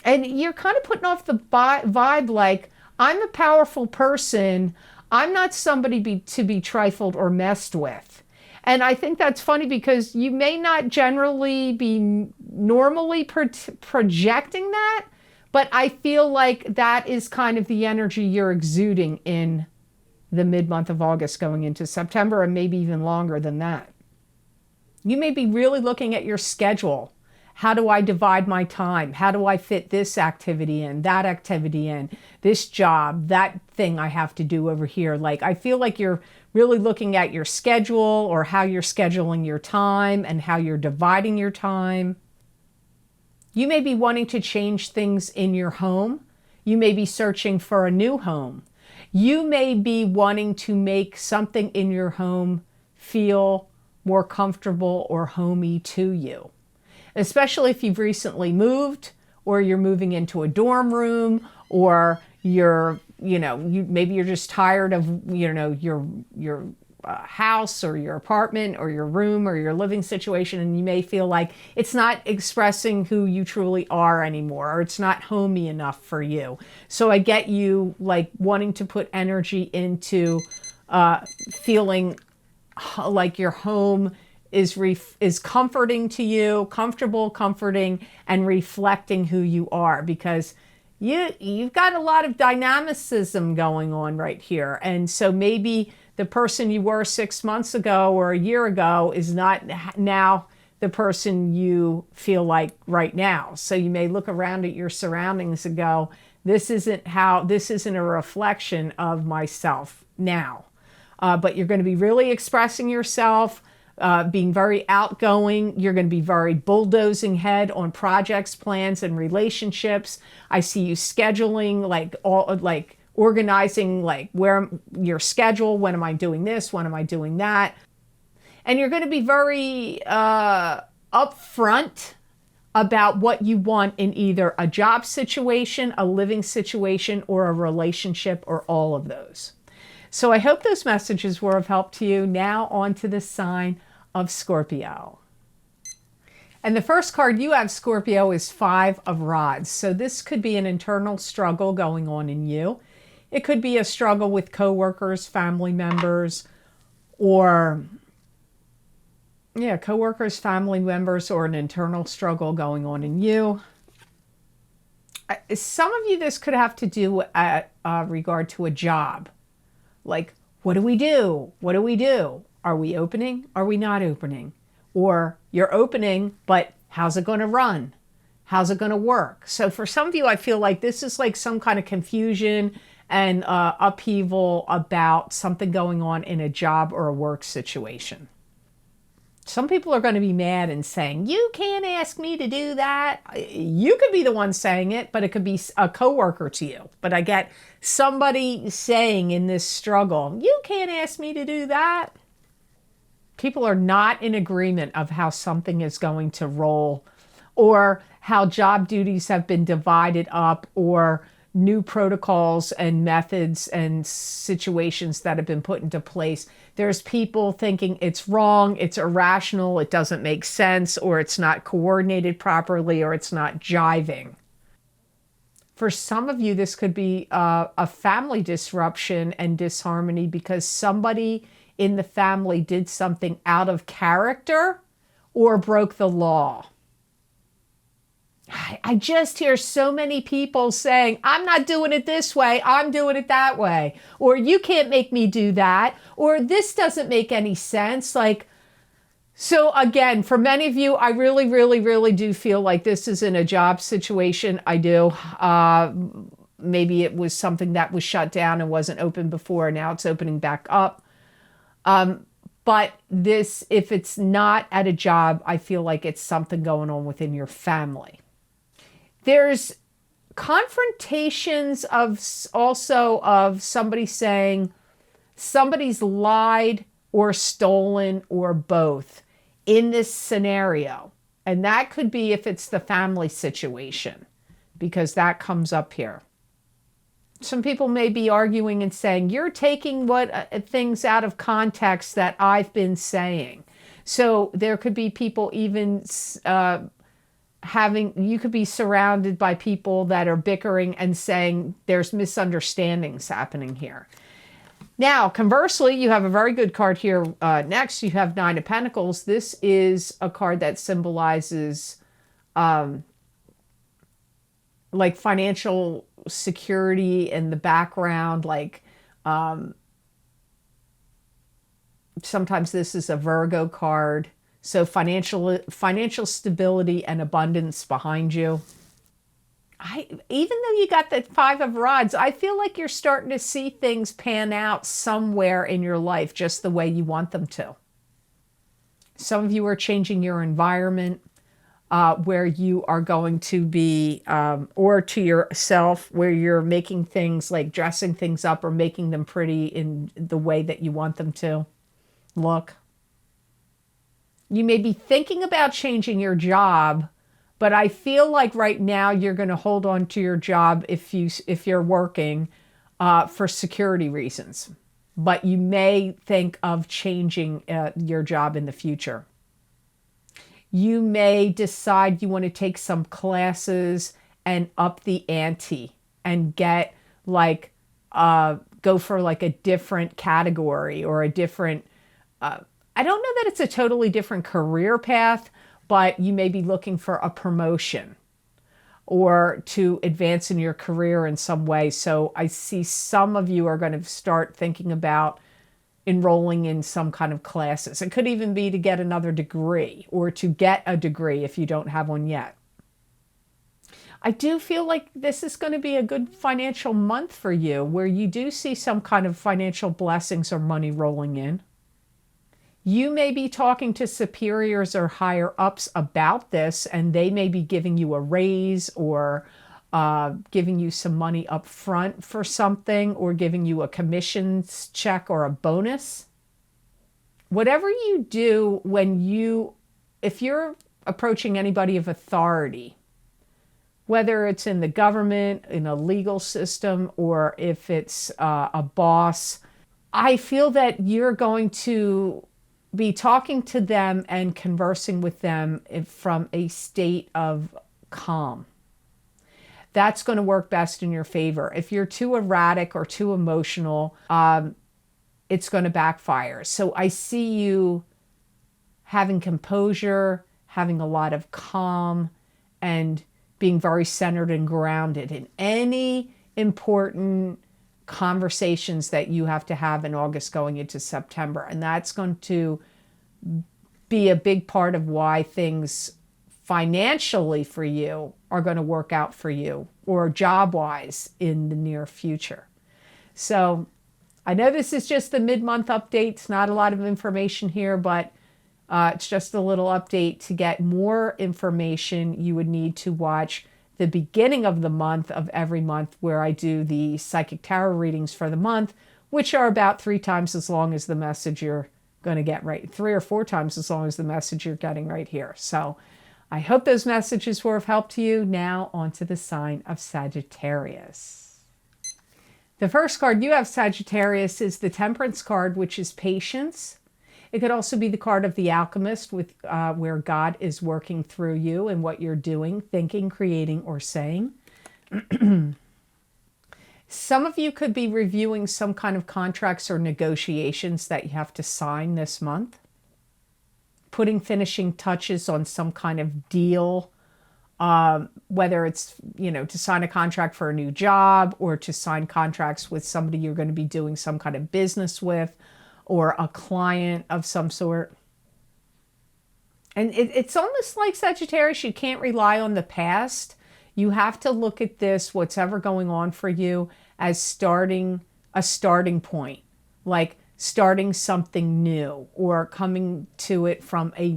And you're kind of putting off the vibe like, I'm a powerful person. I'm not somebody to be trifled or messed with. And I think that's funny because you may not generally be normally projecting that, but I feel like that is kind of the energy you're exuding in the mid-month of August going into September, and maybe even longer than that. You may be really looking at your schedule. How do I divide my time? How do I fit this activity in, that activity in, this job, that thing I have to do over here? Like, I feel like you're really looking at your schedule or how you're scheduling your time and how you're dividing your time. You may be wanting to change things in your home. You may be searching for a new home. You may be wanting to make something in your home feel more comfortable or homey to you. Especially if you've recently moved, or you're moving into a dorm room, or maybe you're just tired of your house or your apartment or your room or your living situation, and you may feel like it's not expressing who you truly are anymore, or it's not homey enough for you. So I get you like wanting to put energy into feeling like your home is comforting to you, comfortable, comforting, and reflecting who you are, because you've got a lot of dynamicism going on right here. And so maybe the person you were 6 months ago or a year ago is not now the person you feel like right now. So you may look around at your surroundings and go, this isn't a reflection of myself now. But you're going to be really expressing yourself, being very outgoing. You're going to be very bulldozing ahead on projects, plans, and relationships. I see you scheduling, organizing, where your schedule. When am I doing this? When am I doing that? And you're going to be very upfront about what you want in either a job situation, a living situation, or a relationship, or all of those. So I hope those messages were of help to you. Now on to the sign of Scorpio. And the first card you have, Scorpio, is 5 of Rods. So this could be an internal struggle going on in you. It could be a struggle with coworkers, family members, or coworkers, family members, or an internal struggle going on in you. Some of you, this could have to do at regard to a job. Like, what do we do? What do we do? Are we opening? Are we not opening? Or you're opening, but how's it going to run? How's it going to work? So for some of you, I feel like this is like some kind of confusion and upheaval about something going on in a job or a work situation. Some people are going to be mad and saying, you can't ask me to do that. You could be the one saying it, but it could be a coworker to you. But I get somebody saying in this struggle, you can't ask me to do that. People are not in agreement of how something is going to roll, or how job duties have been divided up, or new protocols and methods and situations that have been put into place. There's people thinking it's wrong, it's irrational, it doesn't make sense, or it's not coordinated properly, or it's not jiving. For some of you, this could be a family disruption and disharmony because somebody in the family did something out of character or broke the law. I just hear so many people saying, I'm not doing it this way, I'm doing it that way. Or you can't make me do that. Or this doesn't make any sense. Like, so again, for many of you, I really, really, really do feel like this is in a job situation. I do. Maybe it was something that was shut down and wasn't open before. Now it's opening back up. But this, if it's not at a job, I feel like it's something going on within your family. There's confrontations of somebody saying somebody's lied or stolen or both in this scenario. And that could be if it's the family situation, because that comes up here. Some people may be arguing and saying, you're taking things out of context that I've been saying. So there could be people even you could be surrounded by people that are bickering and saying there's misunderstandings happening here. Now, conversely, you have a very good card here. Next, you have Nine of Pentacles. This is a card that symbolizes like financial security in the background. Like sometimes this is a Virgo card. So financial stability and abundance behind you. Even though you got the Five of Rods, I feel like you're starting to see things pan out somewhere in your life just the way you want them to. Some of you are changing your environment where you are going to be, or to yourself, where you're making things like dressing things up or making them pretty in the way that you want them to look. You may be thinking about changing your job, but I feel like right now you're going to hold on to your job if you're working for security reasons. But you may think of changing your job in the future. You may decide you want to take some classes and up the ante and get like go for like a different category or a different I don't know that it's a totally different career path, but you may be looking for a promotion or to advance in your career in some way. So I see some of you are going to start thinking about enrolling in some kind of classes. It could even be to get another degree or to get a degree if you don't have one yet. I do feel like this is going to be a good financial month for you where you do see some kind of financial blessings or money rolling in. You may be talking to superiors or higher ups about this, and they may be giving you a raise or giving you some money up front for something, or giving you a commissions check or a bonus. Whatever you do if you're approaching anybody of authority, whether it's in the government, in a legal system, or if it's a boss, I feel that you're going to be talking to them and conversing with them from a state of calm. That's going to work best in your favor. If you're too erratic or too emotional, it's going to backfire. So I see you having composure, having a lot of calm, and being very centered and grounded in any important conversations that you have to have in August going into September. And that's going to be a big part of why things financially for you are going to work out for you, or job-wise in the near future. So I know this is just the mid-month update. It's not a lot of information here, but it's just a little update. To get more information, you would need to watch the beginning of the month of every month, where I do the Psychic Tarot readings for the month, which are about 3 times as long as the message you're going to get right, 3 or 4 times as long as the message you're getting right here. So I hope those messages were of help to you. Now onto the sign of Sagittarius. The first card you have, Sagittarius, is the Temperance card, which is patience. It could also be the card of the Alchemist, with where God is working through you and what you're doing, thinking, creating, or saying. Some of you could be reviewing some kind of contracts or negotiations that you have to sign this month. Putting finishing touches on some kind of deal, whether it's, to sign a contract for a new job, or to sign contracts with somebody you're going to be doing some kind of business with, or a client of some sort. And it's almost like, Sagittarius, you can't rely on the past. You have to look at this, what's ever going on for you, as a starting point, like starting something new, or coming to it from a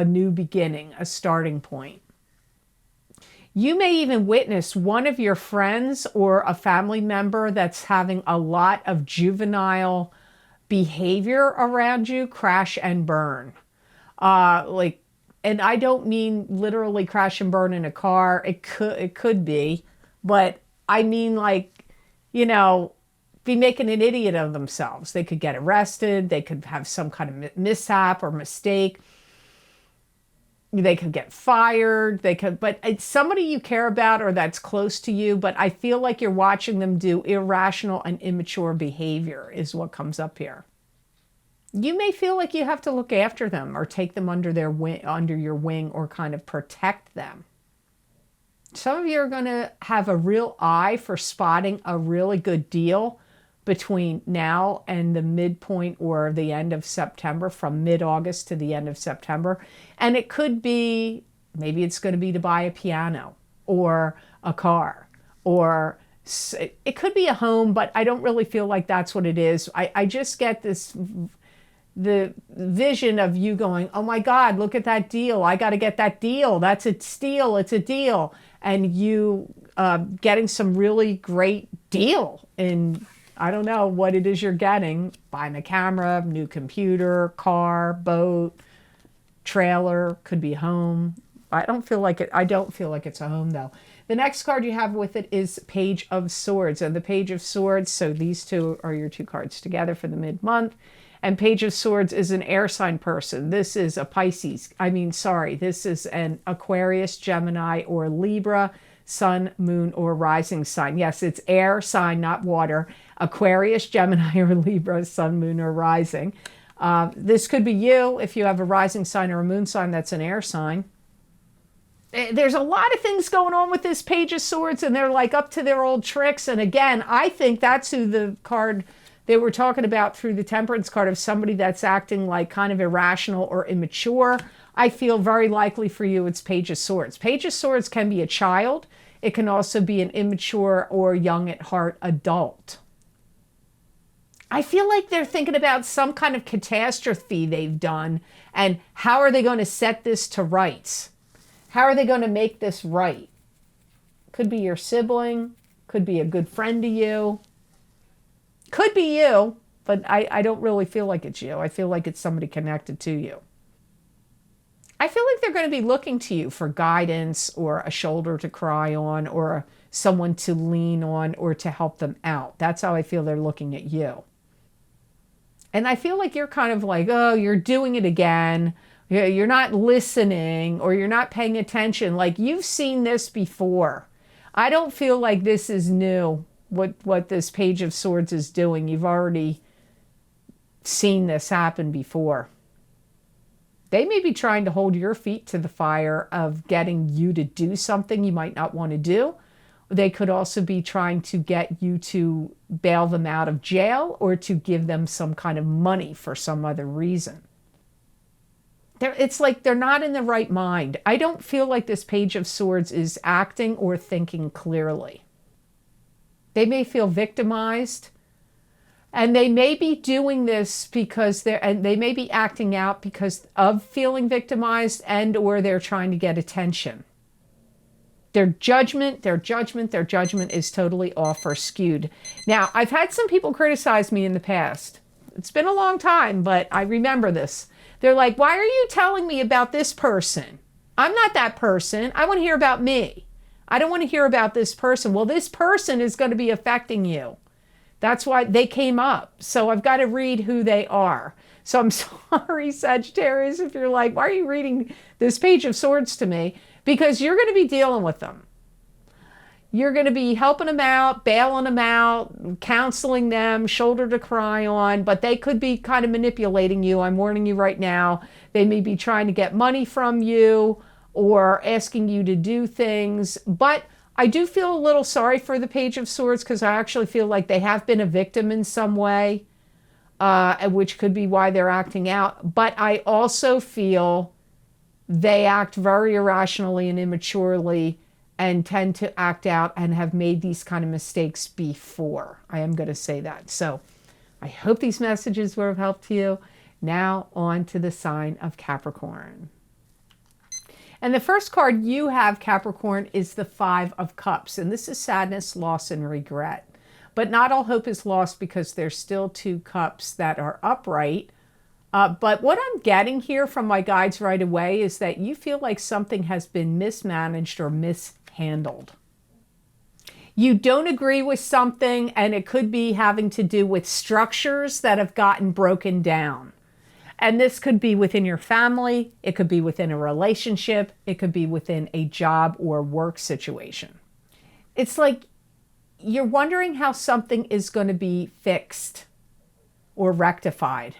new beginning, a starting point. You may even witness one of your friends or a family member that's having a lot of juvenile behavior around you crash and burn. And I don't mean literally crash and burn in a car. It could be, but I mean be making an idiot of themselves. They could get arrested. They could have some kind of mishap or mistake. They could get fired. But it's somebody you care about or that's close to you. But I feel like you're watching them do irrational and immature behavior is what comes up here. You may feel like you have to look after them or take them under your wing, or kind of protect them. Some of you are going to have a real eye for spotting a really good deal between now and the midpoint or the end of September, from mid-August to the end of September. And it could be, maybe it's going to be to buy a piano or a car, or it could be a home, but I don't really feel like that's what it is. I just get the vision of you going, oh my God, look at that deal. I got to get that deal. That's a steal. It's a deal. And you getting some really great deal. And I don't know what it is you're getting. Buying a camera, new computer, car, boat, trailer, could be home. I don't feel like it's a home though. The next card you have with it is Page of Swords. And the Page of Swords, so these two are your 2 cards together for the mid-month. And Page of Swords is an air sign person. This is a Pisces. This is an Aquarius, Gemini, or Libra, sun, moon, or rising sign. Yes, it's air sign, not water. Aquarius, Gemini, or Libra, sun, moon, or rising. This could be you if you have a rising sign or a moon sign that's an air sign. There's a lot of things going on with this Page of Swords, and they're like up to their old tricks. And again, I think that's who the card they were talking about through the Temperance card, of somebody that's acting like kind of irrational or immature. I feel very likely for you it's Page of Swords. Page of Swords can be a child. It can also be an immature or young at heart adult. I feel like they're thinking about some kind of catastrophe they've done, and how are they going to set this to rights? How are they going to make this right? Could be your sibling, could be a good friend to you. Could be you, but I don't really feel like it's you. I feel like it's somebody connected to you. I feel like they're going to be looking to you for guidance, or a shoulder to cry on, or someone to lean on, or to help them out. That's how I feel they're looking at you. And I feel like you're kind of like, oh, you're doing it again. You're not listening, or you're not paying attention. Like, you've seen this before. I don't feel like this is new. What this Page of Swords is doing. You've already seen this happen before. They may be trying to hold your feet to the fire of getting you to do something you might not want to do. They could also be trying to get you to bail them out of jail, or to give them some kind of money for some other reason. it's like they're not in the right mind. I don't feel like this Page of Swords is acting or thinking clearly. They may feel victimized, and they may be doing this because they may be acting out because of feeling victimized, and or they're trying to get attention. Their judgment is totally off or skewed. Now, I've had some people criticize me in the past. It's been a long time, but I remember this. They're like, why are you telling me about this person? I'm not that person. I want to hear about me. I don't want to hear about this person. Well, this person is going to be affecting you. That's why they came up. So I've got to read who they are. So I'm sorry, Sagittarius, if you're like, why are you reading this Page of Swords to me? Because you're going to be dealing with them. You're going to be helping them out, bailing them out, counseling them, shoulder to cry on, but they could be kind of manipulating you. I'm warning you right now. They may be trying to get money from you or asking you to do things. But I do feel a little sorry for the Page of Swords because I actually feel like they have been a victim in some way, which could be why they're acting out. But I also feel they act very irrationally and immaturely and tend to act out and have made these kind of mistakes before. I am going to say that. So I hope these messages were of help to you. Now on to the sign of Capricorn. And the first card you have, Capricorn, is the Five of Cups. And this is sadness, loss, and regret. But not all hope is lost because there's still two cups that are upright. But what I'm getting here from my guides right away is that you feel like something has been mismanaged or mishandled. You don't agree with something, and it could be having to do with structures that have gotten broken down. And this could be within your family, it could be within a relationship, it could be within a job or work situation. It's like you're wondering how something is going to be fixed or rectified.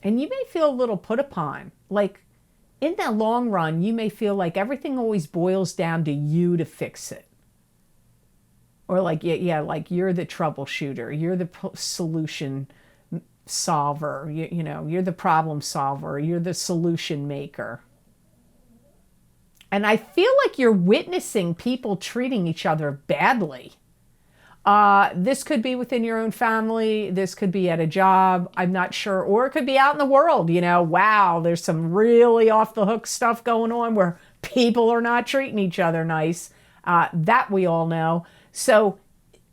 And you may feel a little put upon. Like in the long run, you may feel like everything always boils down to you to fix it. Or like, yeah, like you're the troubleshooter, you're the solution solver, you know, you're the problem solver, you're the solution maker. And I feel like you're witnessing people treating each other badly. This could be within your own family. This could be at a job. I'm not sure. Or it could be out in the world. You know, wow, there's some really off the hook stuff going on where people are not treating each other nice. That we all know. So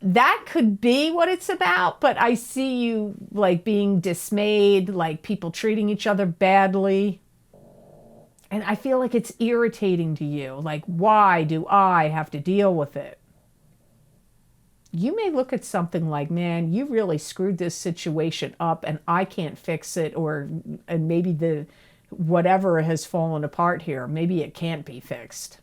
that could be what it's about. But I see you like being dismayed, like people treating each other badly. And I feel like it's irritating to you. Like, why do I have to deal with it? You may look at something like, man, you really screwed this situation up and I can't fix it, and maybe the whatever has fallen apart here, maybe it can't be fixed.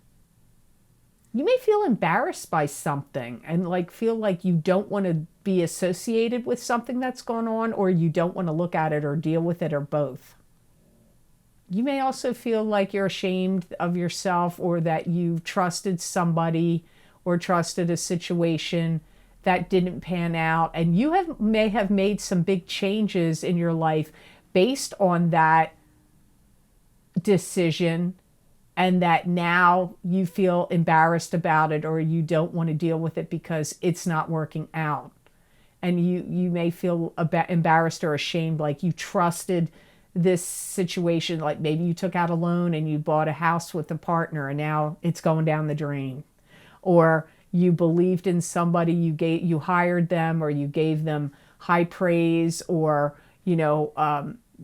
You may feel embarrassed by something and like feel like you don't want to be associated with something that's gone on, or you don't want to look at it or deal with it, or both. You may also feel like you're ashamed of yourself, or that you've trusted somebody or trusted a situation that didn't pan out, and you may have made some big changes in your life based on that decision, and that now you feel embarrassed about it, or you don't want to deal with it because it's not working out. And you may feel embarrassed or ashamed, like you trusted this situation, like maybe you took out a loan and you bought a house with a partner and now it's going down the drain. Or you believed in somebody, you hired them, or you gave them high praise, or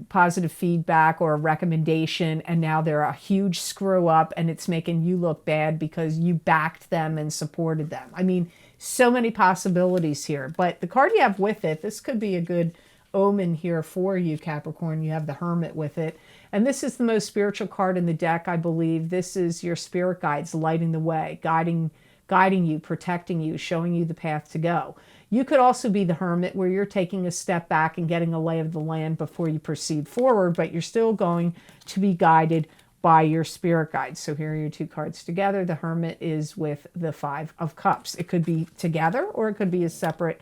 positive feedback or a recommendation, and now they're a huge screw up and it's making you look bad because you backed them and supported them. I mean, so many possibilities here. But the card you have with it, this could be a good omen here for you, Capricorn. You have the Hermit with it. And this is the most spiritual card in the deck, I believe. This is your spirit guides lighting the way, guiding you, protecting you, showing you the path to go. You could also be the Hermit, where you're taking a step back and getting a lay of the land before you proceed forward, but you're still going to be guided by your spirit guides. So here are your two cards together. The Hermit is with the Five of Cups. It could be together or it could be a separate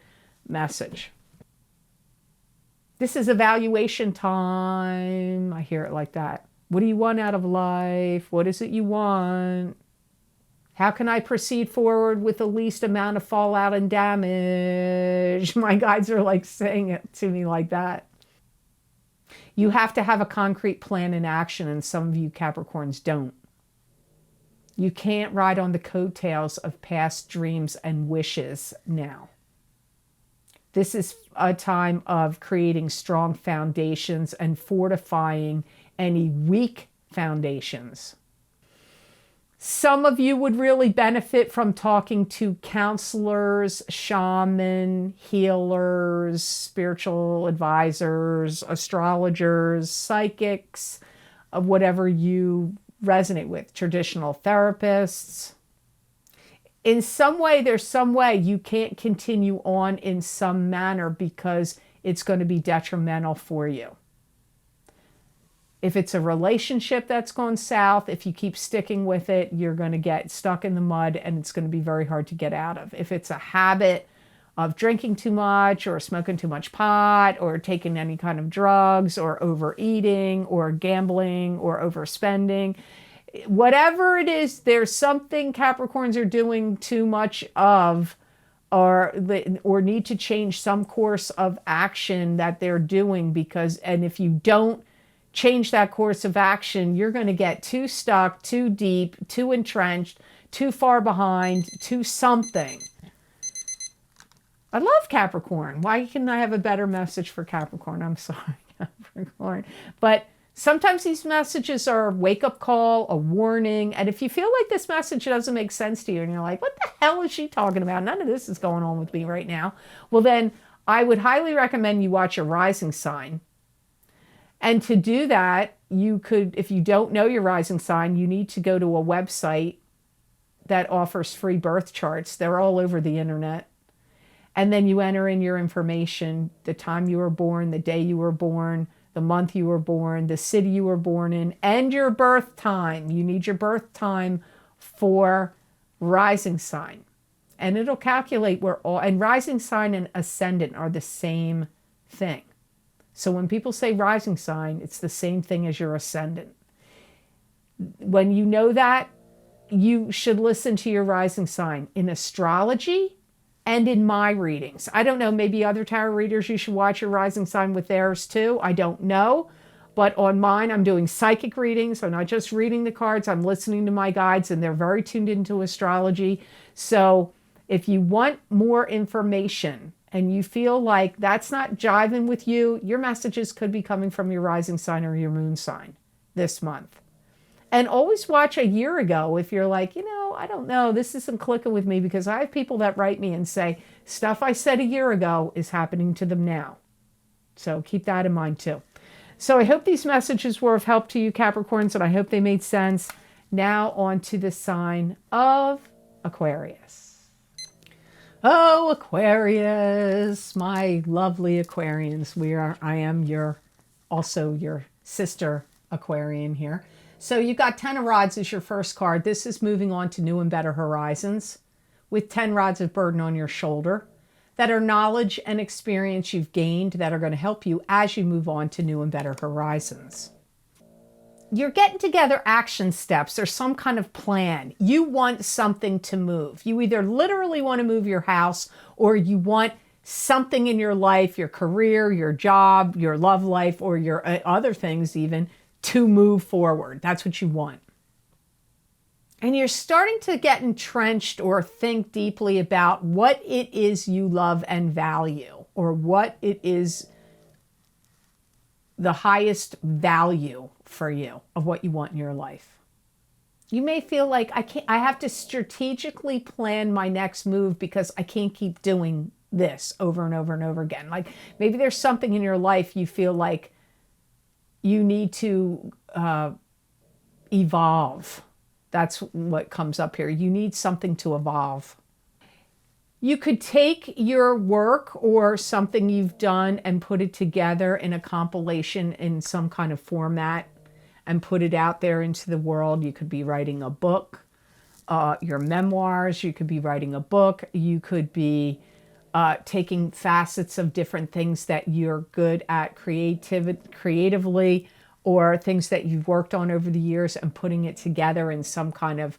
message. This is evaluation time. I hear it like that. What do you want out of life? What is it you want? How can I proceed forward with the least amount of fallout and damage? My guides are like saying it to me like that. You have to have a concrete plan in action, and some of you Capricorns don't. You can't ride on the coattails of past dreams and wishes now. This is a time of creating strong foundations and fortifying any weak foundations. Some of you would really benefit from talking to counselors, shaman, healers, spiritual advisors, astrologers, psychics, whatever you resonate with, traditional therapists. In some way, there's some way you can't continue on in some manner because it's going to be detrimental for you. If it's a relationship that's gone south, if you keep sticking with it, you're going to get stuck in the mud and it's going to be very hard to get out of. If it's a habit of drinking too much or smoking too much pot or taking any kind of drugs or overeating or gambling or overspending, whatever it is, there's something Capricorns are doing too much of, or need to change some course of action that they're doing, because, and if you don't change that course of action, you're going to get too stuck, too deep, too entrenched, too far behind, too something. I love Capricorn. Why couldn't I have a better message for Capricorn? I'm sorry, Capricorn. But sometimes these messages are a wake-up call, a warning. And if you feel like this message doesn't make sense to you and you're like, what the hell is she talking about? None of this is going on with me right now. Well, then I would highly recommend you watch your rising sign. And to do that, you could, if you don't know your rising sign, you need to go to a website that offers free birth charts. They're all over the internet. And then you enter in your information, the time you were born, the day you were born, the month you were born, the city you were born in, and your birth time. You need your birth time for rising sign. And it'll calculate where all, and rising sign and ascendant are the same thing. So when people say rising sign, it's the same thing as your ascendant. When you know that, you should listen to your rising sign in astrology and in my readings. I don't know, maybe other tarot readers, you should watch your rising sign with theirs too. I don't know. But on mine, I'm doing psychic readings. I'm not just reading the cards. I'm listening to my guides, and they're very tuned into astrology. So if you want more information and you feel like that's not jiving with you, your messages could be coming from your rising sign or your moon sign this month. And always watch a year ago if you're like, I don't know, this isn't clicking with me, because I have people that write me and say, stuff I said a year ago is happening to them now. So keep that in mind too. So I hope these messages were of help to you, Capricorns, and I hope they made sense. Now on to the sign of Aquarius. Oh, Aquarius, my lovely Aquarians. I am also your sister Aquarian here. So you've got 10 of Rods as your first card. This is moving on to new and better horizons with 10 rods of burden on your shoulder that are knowledge and experience you've gained that are going to help you as you move on to new and better horizons. You're getting together action steps or some kind of plan. You want something to move. You either literally want to move your house, or you want something in your life, your career, your job, your love life, or your other things even, to move forward. That's what you want. And you're starting to get entrenched or think deeply about what it is you love and value, or what it is the highest value for you of what you want in your life. You may feel like I have to strategically plan my next move because I can't keep doing this over and over and over again. Like maybe there's something in your life you feel like you need to evolve. That's what comes up here. You need something to evolve. You could take your work or something you've done and put it together in a compilation in some kind of format and put it out there into the world. You could be writing a book, your memoirs. You could be writing a book. You could be taking facets of different things that you're good at creatively, or things that you've worked on over the years and putting it together in some kind of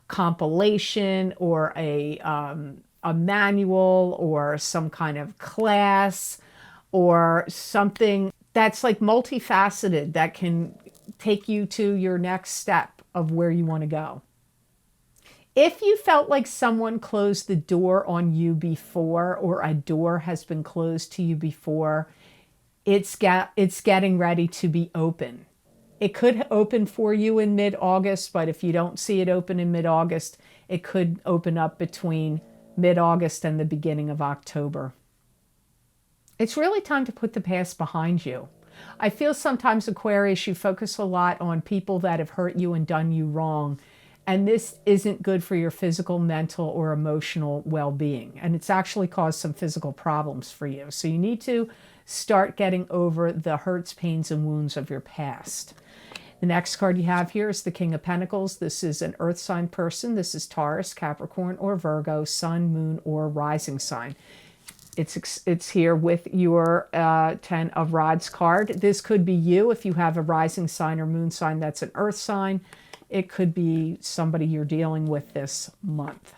compilation or a manual or some kind of class or something that's like multifaceted that can take you to your next step of where you want to go. If you felt like someone closed the door on you before, or a door has been closed to you before, it's getting ready to be open. It could open for you in mid-August, but if you don't see it open in mid-August, it could open up between mid-August and the beginning of October. It's really time to put the past behind you. I feel sometimes, Aquarius, you focus a lot on people that have hurt you and done you wrong. And this isn't good for your physical, mental, or emotional well-being. And it's actually caused some physical problems for you. So you need to start getting over the hurts, pains, and wounds of your past. The next card you have here is the King of Pentacles. This is an earth sign person. This is Taurus, Capricorn, or Virgo, sun, moon, or rising sign. It's here with your 10 of Rods card. This could be you if you have a rising sign or moon sign that's an earth sign. It could be somebody you're dealing with this month.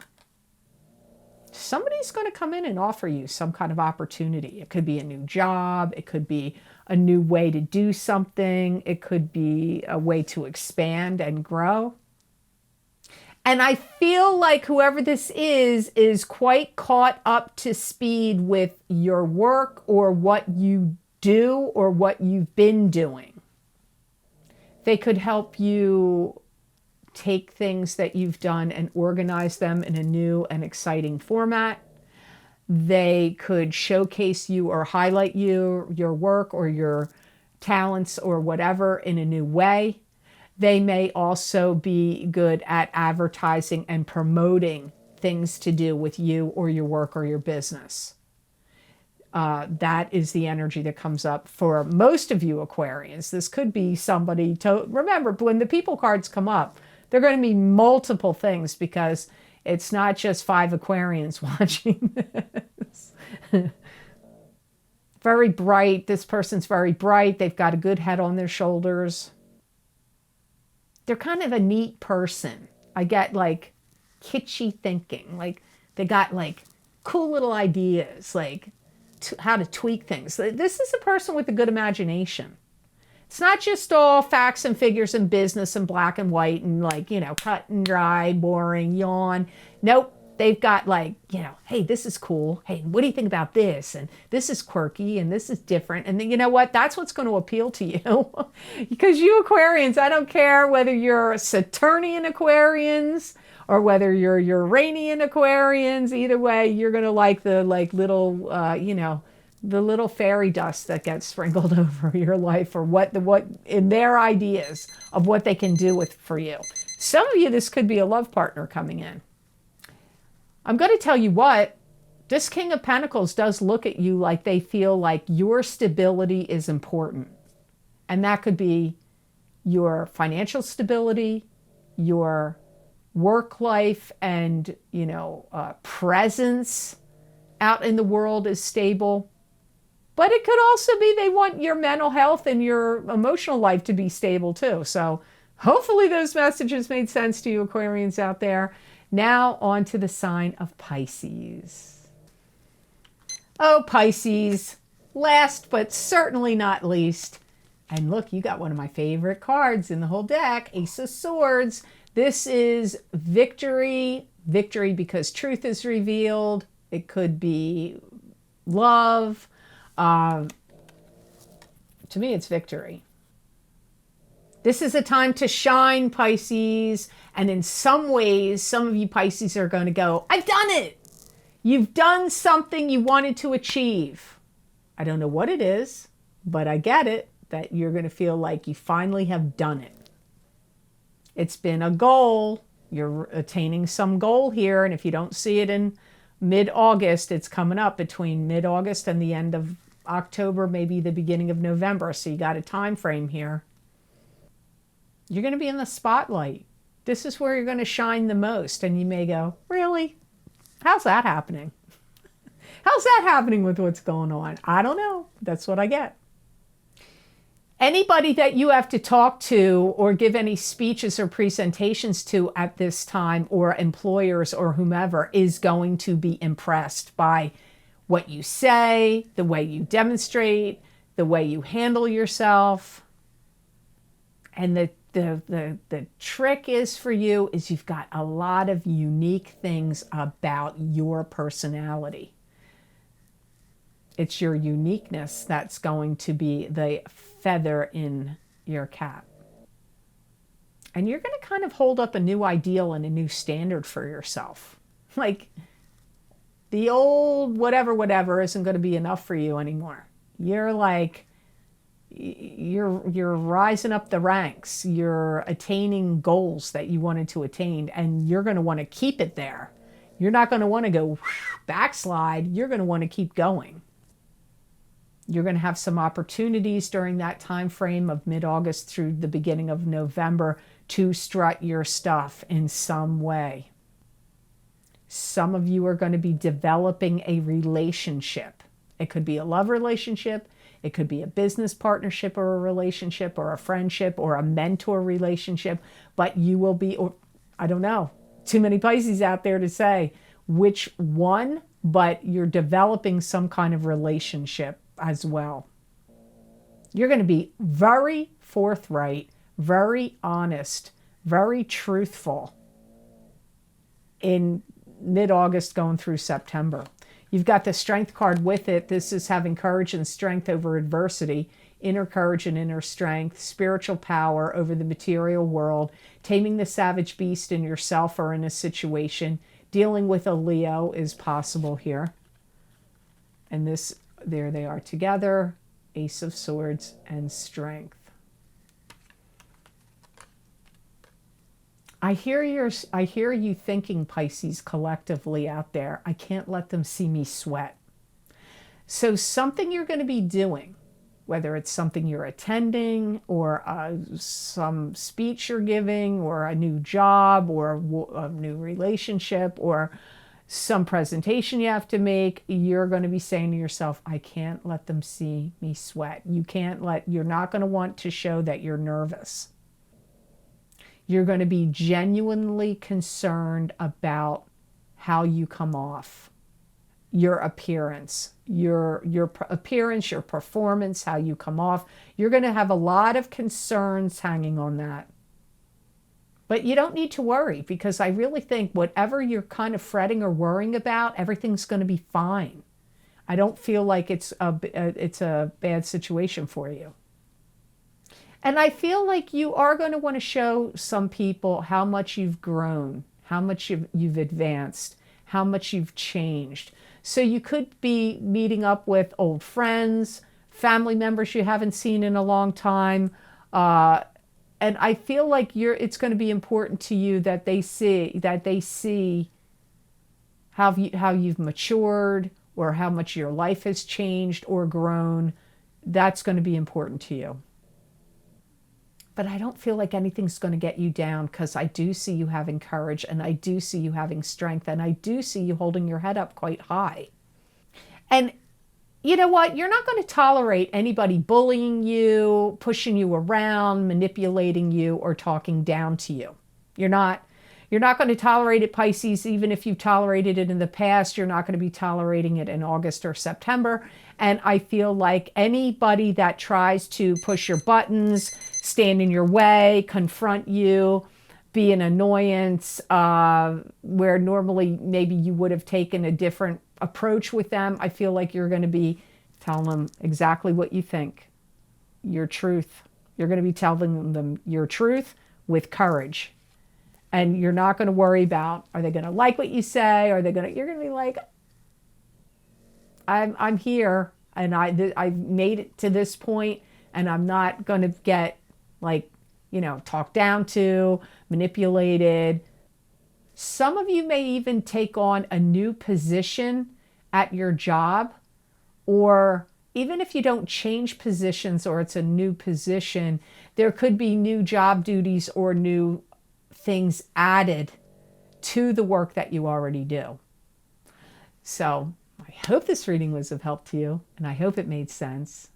Somebody's going to come in and offer you some kind of opportunity. It could be a new job. It could be a new way to do something. It could be a way to expand and grow. And I feel like whoever this is quite caught up to speed with your work or what you do or what you've been doing. They could help you take things that you've done and organize them in a new and exciting format. They could showcase you or highlight your work or your talents or whatever in a new way. They may also be good at advertising and promoting things to do with you or your work or your business. That is the energy that comes up for most of you Aquarians. This could be somebody to remember when the people cards come up. They're going to be multiple things because it's not just 5 Aquarians watching this. Very bright. This person's very bright. They've got a good head on their shoulders. They're kind of a neat person. I get like kitschy thinking. Like they got like cool little ideas, like how to tweak things. This is a person with a good imagination. It's not just all facts and figures and business and black and white and like, cut and dry, boring, yawn. Nope. They've got like, hey, this is cool. Hey, what do you think about this? And this is quirky and this is different. And then you know what? That's what's going to appeal to you. Because you Aquarians, I don't care whether you're Saturnian Aquarians or whether you're Uranian Aquarians. Either way, you're going to like the little, the little fairy dust that gets sprinkled over your life or what in their ideas of what they can do for you. Some of you, this could be a love partner coming in. I'm going to tell you what, this King of Pentacles does look at you like they feel like your stability is important. And that could be your financial stability, your work life and, presence out in the world is stable. But it could also be they want your mental health and your emotional life to be stable too. So hopefully those messages made sense to you Aquarians out there. Now on to the sign of Pisces. Oh, Pisces, last but certainly not least. And look, you got one of my favorite cards in the whole deck, Ace of Swords. This is victory. Victory because truth is revealed. It could be love. To me, it's victory. This is a time to shine, Pisces. And in some ways, some of you Pisces are going to go, I've done it. You've done something you wanted to achieve. I don't know what it is, but I get it, that you're going to feel like you finally have done it. It's been a goal. You're attaining some goal here. And if you don't see it in mid-August, it's coming up between mid-August and the end of October, maybe the beginning of November. So you got a time frame here. You're going to be in the spotlight. This is where you're going to shine the most. And you may go, really? How's that happening? How's that happening with what's going on? I don't know. That's what I get. Anybody that you have to talk to or give any speeches or presentations to at this time, or employers or whomever, is going to be impressed by what you say, the way you demonstrate, the way you handle yourself. And the trick is for you is you've got a lot of unique things about your personality. It's your uniqueness that's going to be the feather in your cap. And you're going to kind of hold up a new ideal and a new standard for yourself. Like, the old whatever isn't going to be enough for you anymore. You're like, you're rising up the ranks. You're attaining goals that you wanted to attain, and you're going to want to keep it there. You're not going to want to go backslide. You're going to want to keep going. You're going to have some opportunities during that time frame of mid-August through the beginning of November to strut your stuff in some way. Some of you are going to be developing a relationship. It could be a love relationship. It could be a business partnership or a relationship or a friendship or a mentor relationship. But you will be, or I don't know, too many Pisces out there to say which one, but you're developing some kind of relationship as well. You're going to be very forthright, very honest, very truthful in mid-August going through September. You've got the Strength card with it. This is having courage and strength over adversity, inner courage and inner strength, spiritual power over the material world, taming the savage beast in yourself or in a situation. Dealing with a Leo is possible here. And this, there they are together, Ace of Swords and Strength. I hear you thinking, Pisces, collectively out there, I can't let them see me sweat. So something you're going to be doing, whether it's something you're attending or some speech you're giving or a new job or a new relationship or some presentation you have to make, you're going to be saying to yourself, I can't let them see me sweat. You're not going to want to show that you're nervous. You're going to be genuinely concerned about how you come off, your appearance, your appearance, your performance, how you come off. You're going to have a lot of concerns hanging on that. But you don't need to worry, because I really think whatever you're kind of fretting or worrying about, everything's going to be fine. I don't feel like it's a bad situation for you. And I feel like you are going to want to show some people how much you've grown, how much you've advanced, how much you've changed. So you could be meeting up with old friends, family members you haven't seen in a long time. And I feel like it's going to be important to you that they see how you've matured, or how much your life has changed or grown. That's going to be important to you. But I don't feel like anything's going to get you down, because I do see you having courage, and I do see you having strength, and I do see you holding your head up quite high. And you know what? You're not going to tolerate anybody bullying you, pushing you around, manipulating you, or talking down to you. You're not going to tolerate it, Pisces. Even if you've tolerated it in the past, you're not going to be tolerating it in August or September. And I feel like anybody that tries to push your buttons, stand in your way, confront you, be an annoyance, where normally maybe you would have taken a different approach with them, I feel like you're going to be telling them exactly what you think, your truth. You're going to be telling them your truth with courage. And you're not going to worry about, are they going to like what you say? You're going to be like, I'm here, and I made it to this point, and I'm not going to get talked down to, manipulated. Some of you may even take on a new position at your job, or even if you don't change positions or it's a new position, there could be new job duties or new things added to the work that you already do. So I hope this reading was of help to you, and I hope it made sense.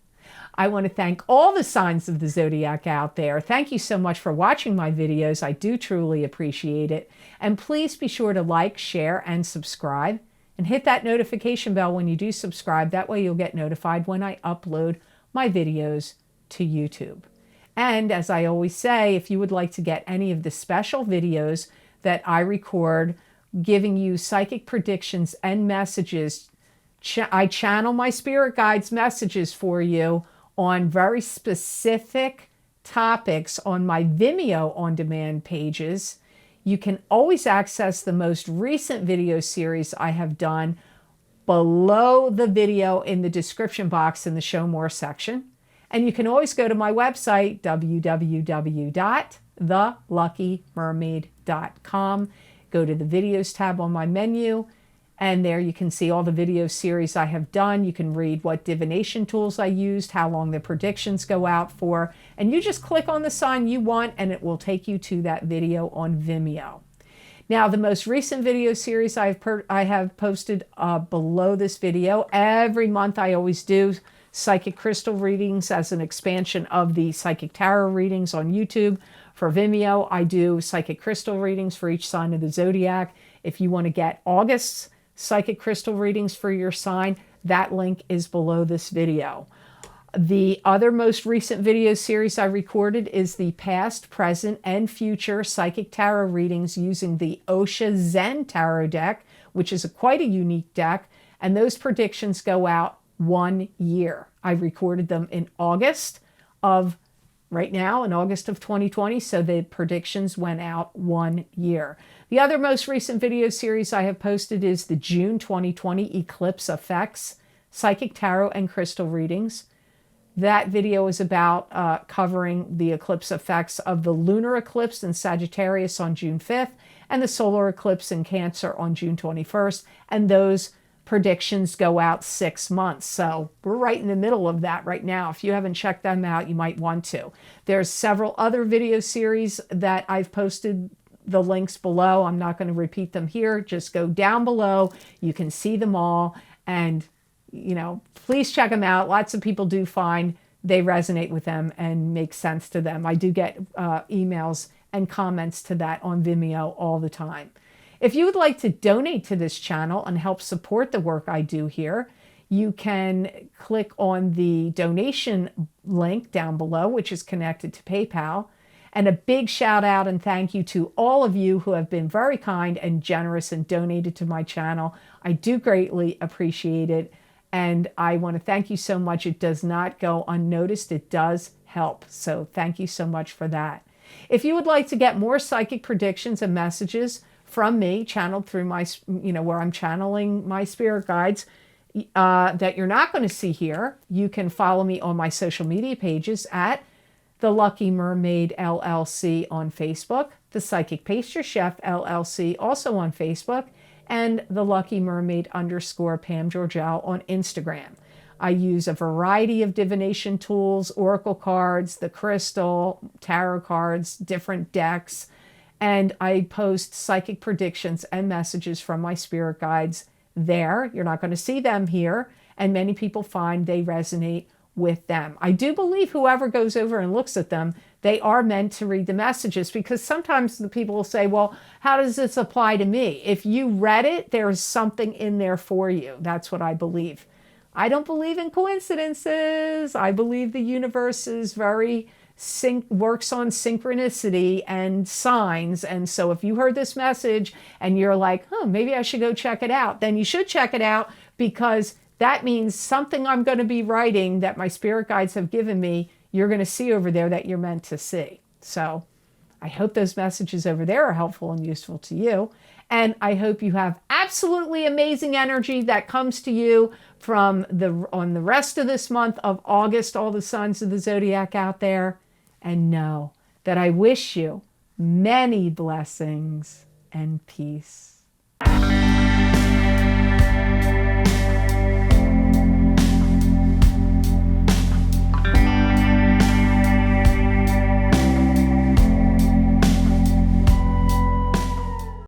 I want to thank all the signs of the zodiac out there. Thank you so much for watching my videos. I do truly appreciate it. And please be sure to like, share, and subscribe. And hit that notification bell when you do subscribe. That way you'll get notified when I upload my videos to YouTube. And as I always say, if you would like to get any of the special videos that I record giving you psychic predictions and messages, I channel my spirit guides messages for you on very specific topics on my Vimeo on-demand pages. You can always access the most recent video series I have done below the video in the description box in the Show More section. And you can always go to my website, www.theluckymermaid.com. Go to the videos tab on my menu, and there you can see all the video series I have done. You can read what divination tools I used, how long the predictions go out for, and you just click on the sign you want and it will take you to that video on Vimeo. Now, the most recent video series I have posted below this video. Every month I always do psychic crystal readings as an expansion of the psychic tarot readings on YouTube. For Vimeo, I do psychic crystal readings for each sign of the zodiac. If you want to get August's psychic crystal readings for your sign, that link is below this video. The other most recent video series I recorded is the past, present, and future psychic tarot readings using the Osha Zen Tarot deck, which is quite a unique deck, and those predictions go out 1 year. I recorded them in August of right now, in August of 2020, so the predictions went out 1 year. The other most recent video series I have posted is the June 2020 Eclipse Effects Psychic Tarot and Crystal Readings. That video is about covering the eclipse effects of the lunar eclipse in Sagittarius on June 5th and the solar eclipse in Cancer on June 21st. And those predictions go out 6 months. So we're right in the middle of that right now. If you haven't checked them out, you might want to. There's several other video series that I've posted the links below. I'm not going to repeat them here. Just go down below. You can see them all. And, you know, please check them out. Lots of people do find they resonate with them and make sense to them. I do get emails and comments to that on Vimeo all the time. If you would like to donate to this channel and help support the work I do here, you can click on the donation link down below, which is connected to PayPal. And a big shout out and thank you to all of you who have been very kind and generous and donated to my channel. I do greatly appreciate it. And I want to thank you so much. It does not go unnoticed. It does help. So thank you so much for that. If you would like to get more psychic predictions and messages from me, channeled through my, where I'm channeling my spirit guides that you're not going to see here, you can follow me on my social media pages at The Lucky Mermaid LLC on Facebook, The Psychic Pastry Chef LLC also on Facebook, and The Lucky Mermaid _ Pam Georgel on Instagram. I use a variety of divination tools, oracle cards, the crystal, tarot cards, different decks, and I post psychic predictions and messages from my spirit guides there. You're not going to see them here, and many people find they resonate with them. I do believe whoever goes over and looks at them, they are meant to read the messages, because sometimes the people will say, well, how does this apply to me? If you read it, there's something in there for you. That's what I believe. I don't believe in coincidences. I believe the universe is works on synchronicity and signs. And so if you heard this message and you're like, oh, maybe I should go check it out, then you should check it out, because that means something I'm going to be writing that my spirit guides have given me, you're going to see over there that you're meant to see. So I hope those messages over there are helpful and useful to you. And I hope you have absolutely amazing energy that comes to you on the rest of this month of August, all the signs of the zodiac out there. And know that I wish you many blessings and peace.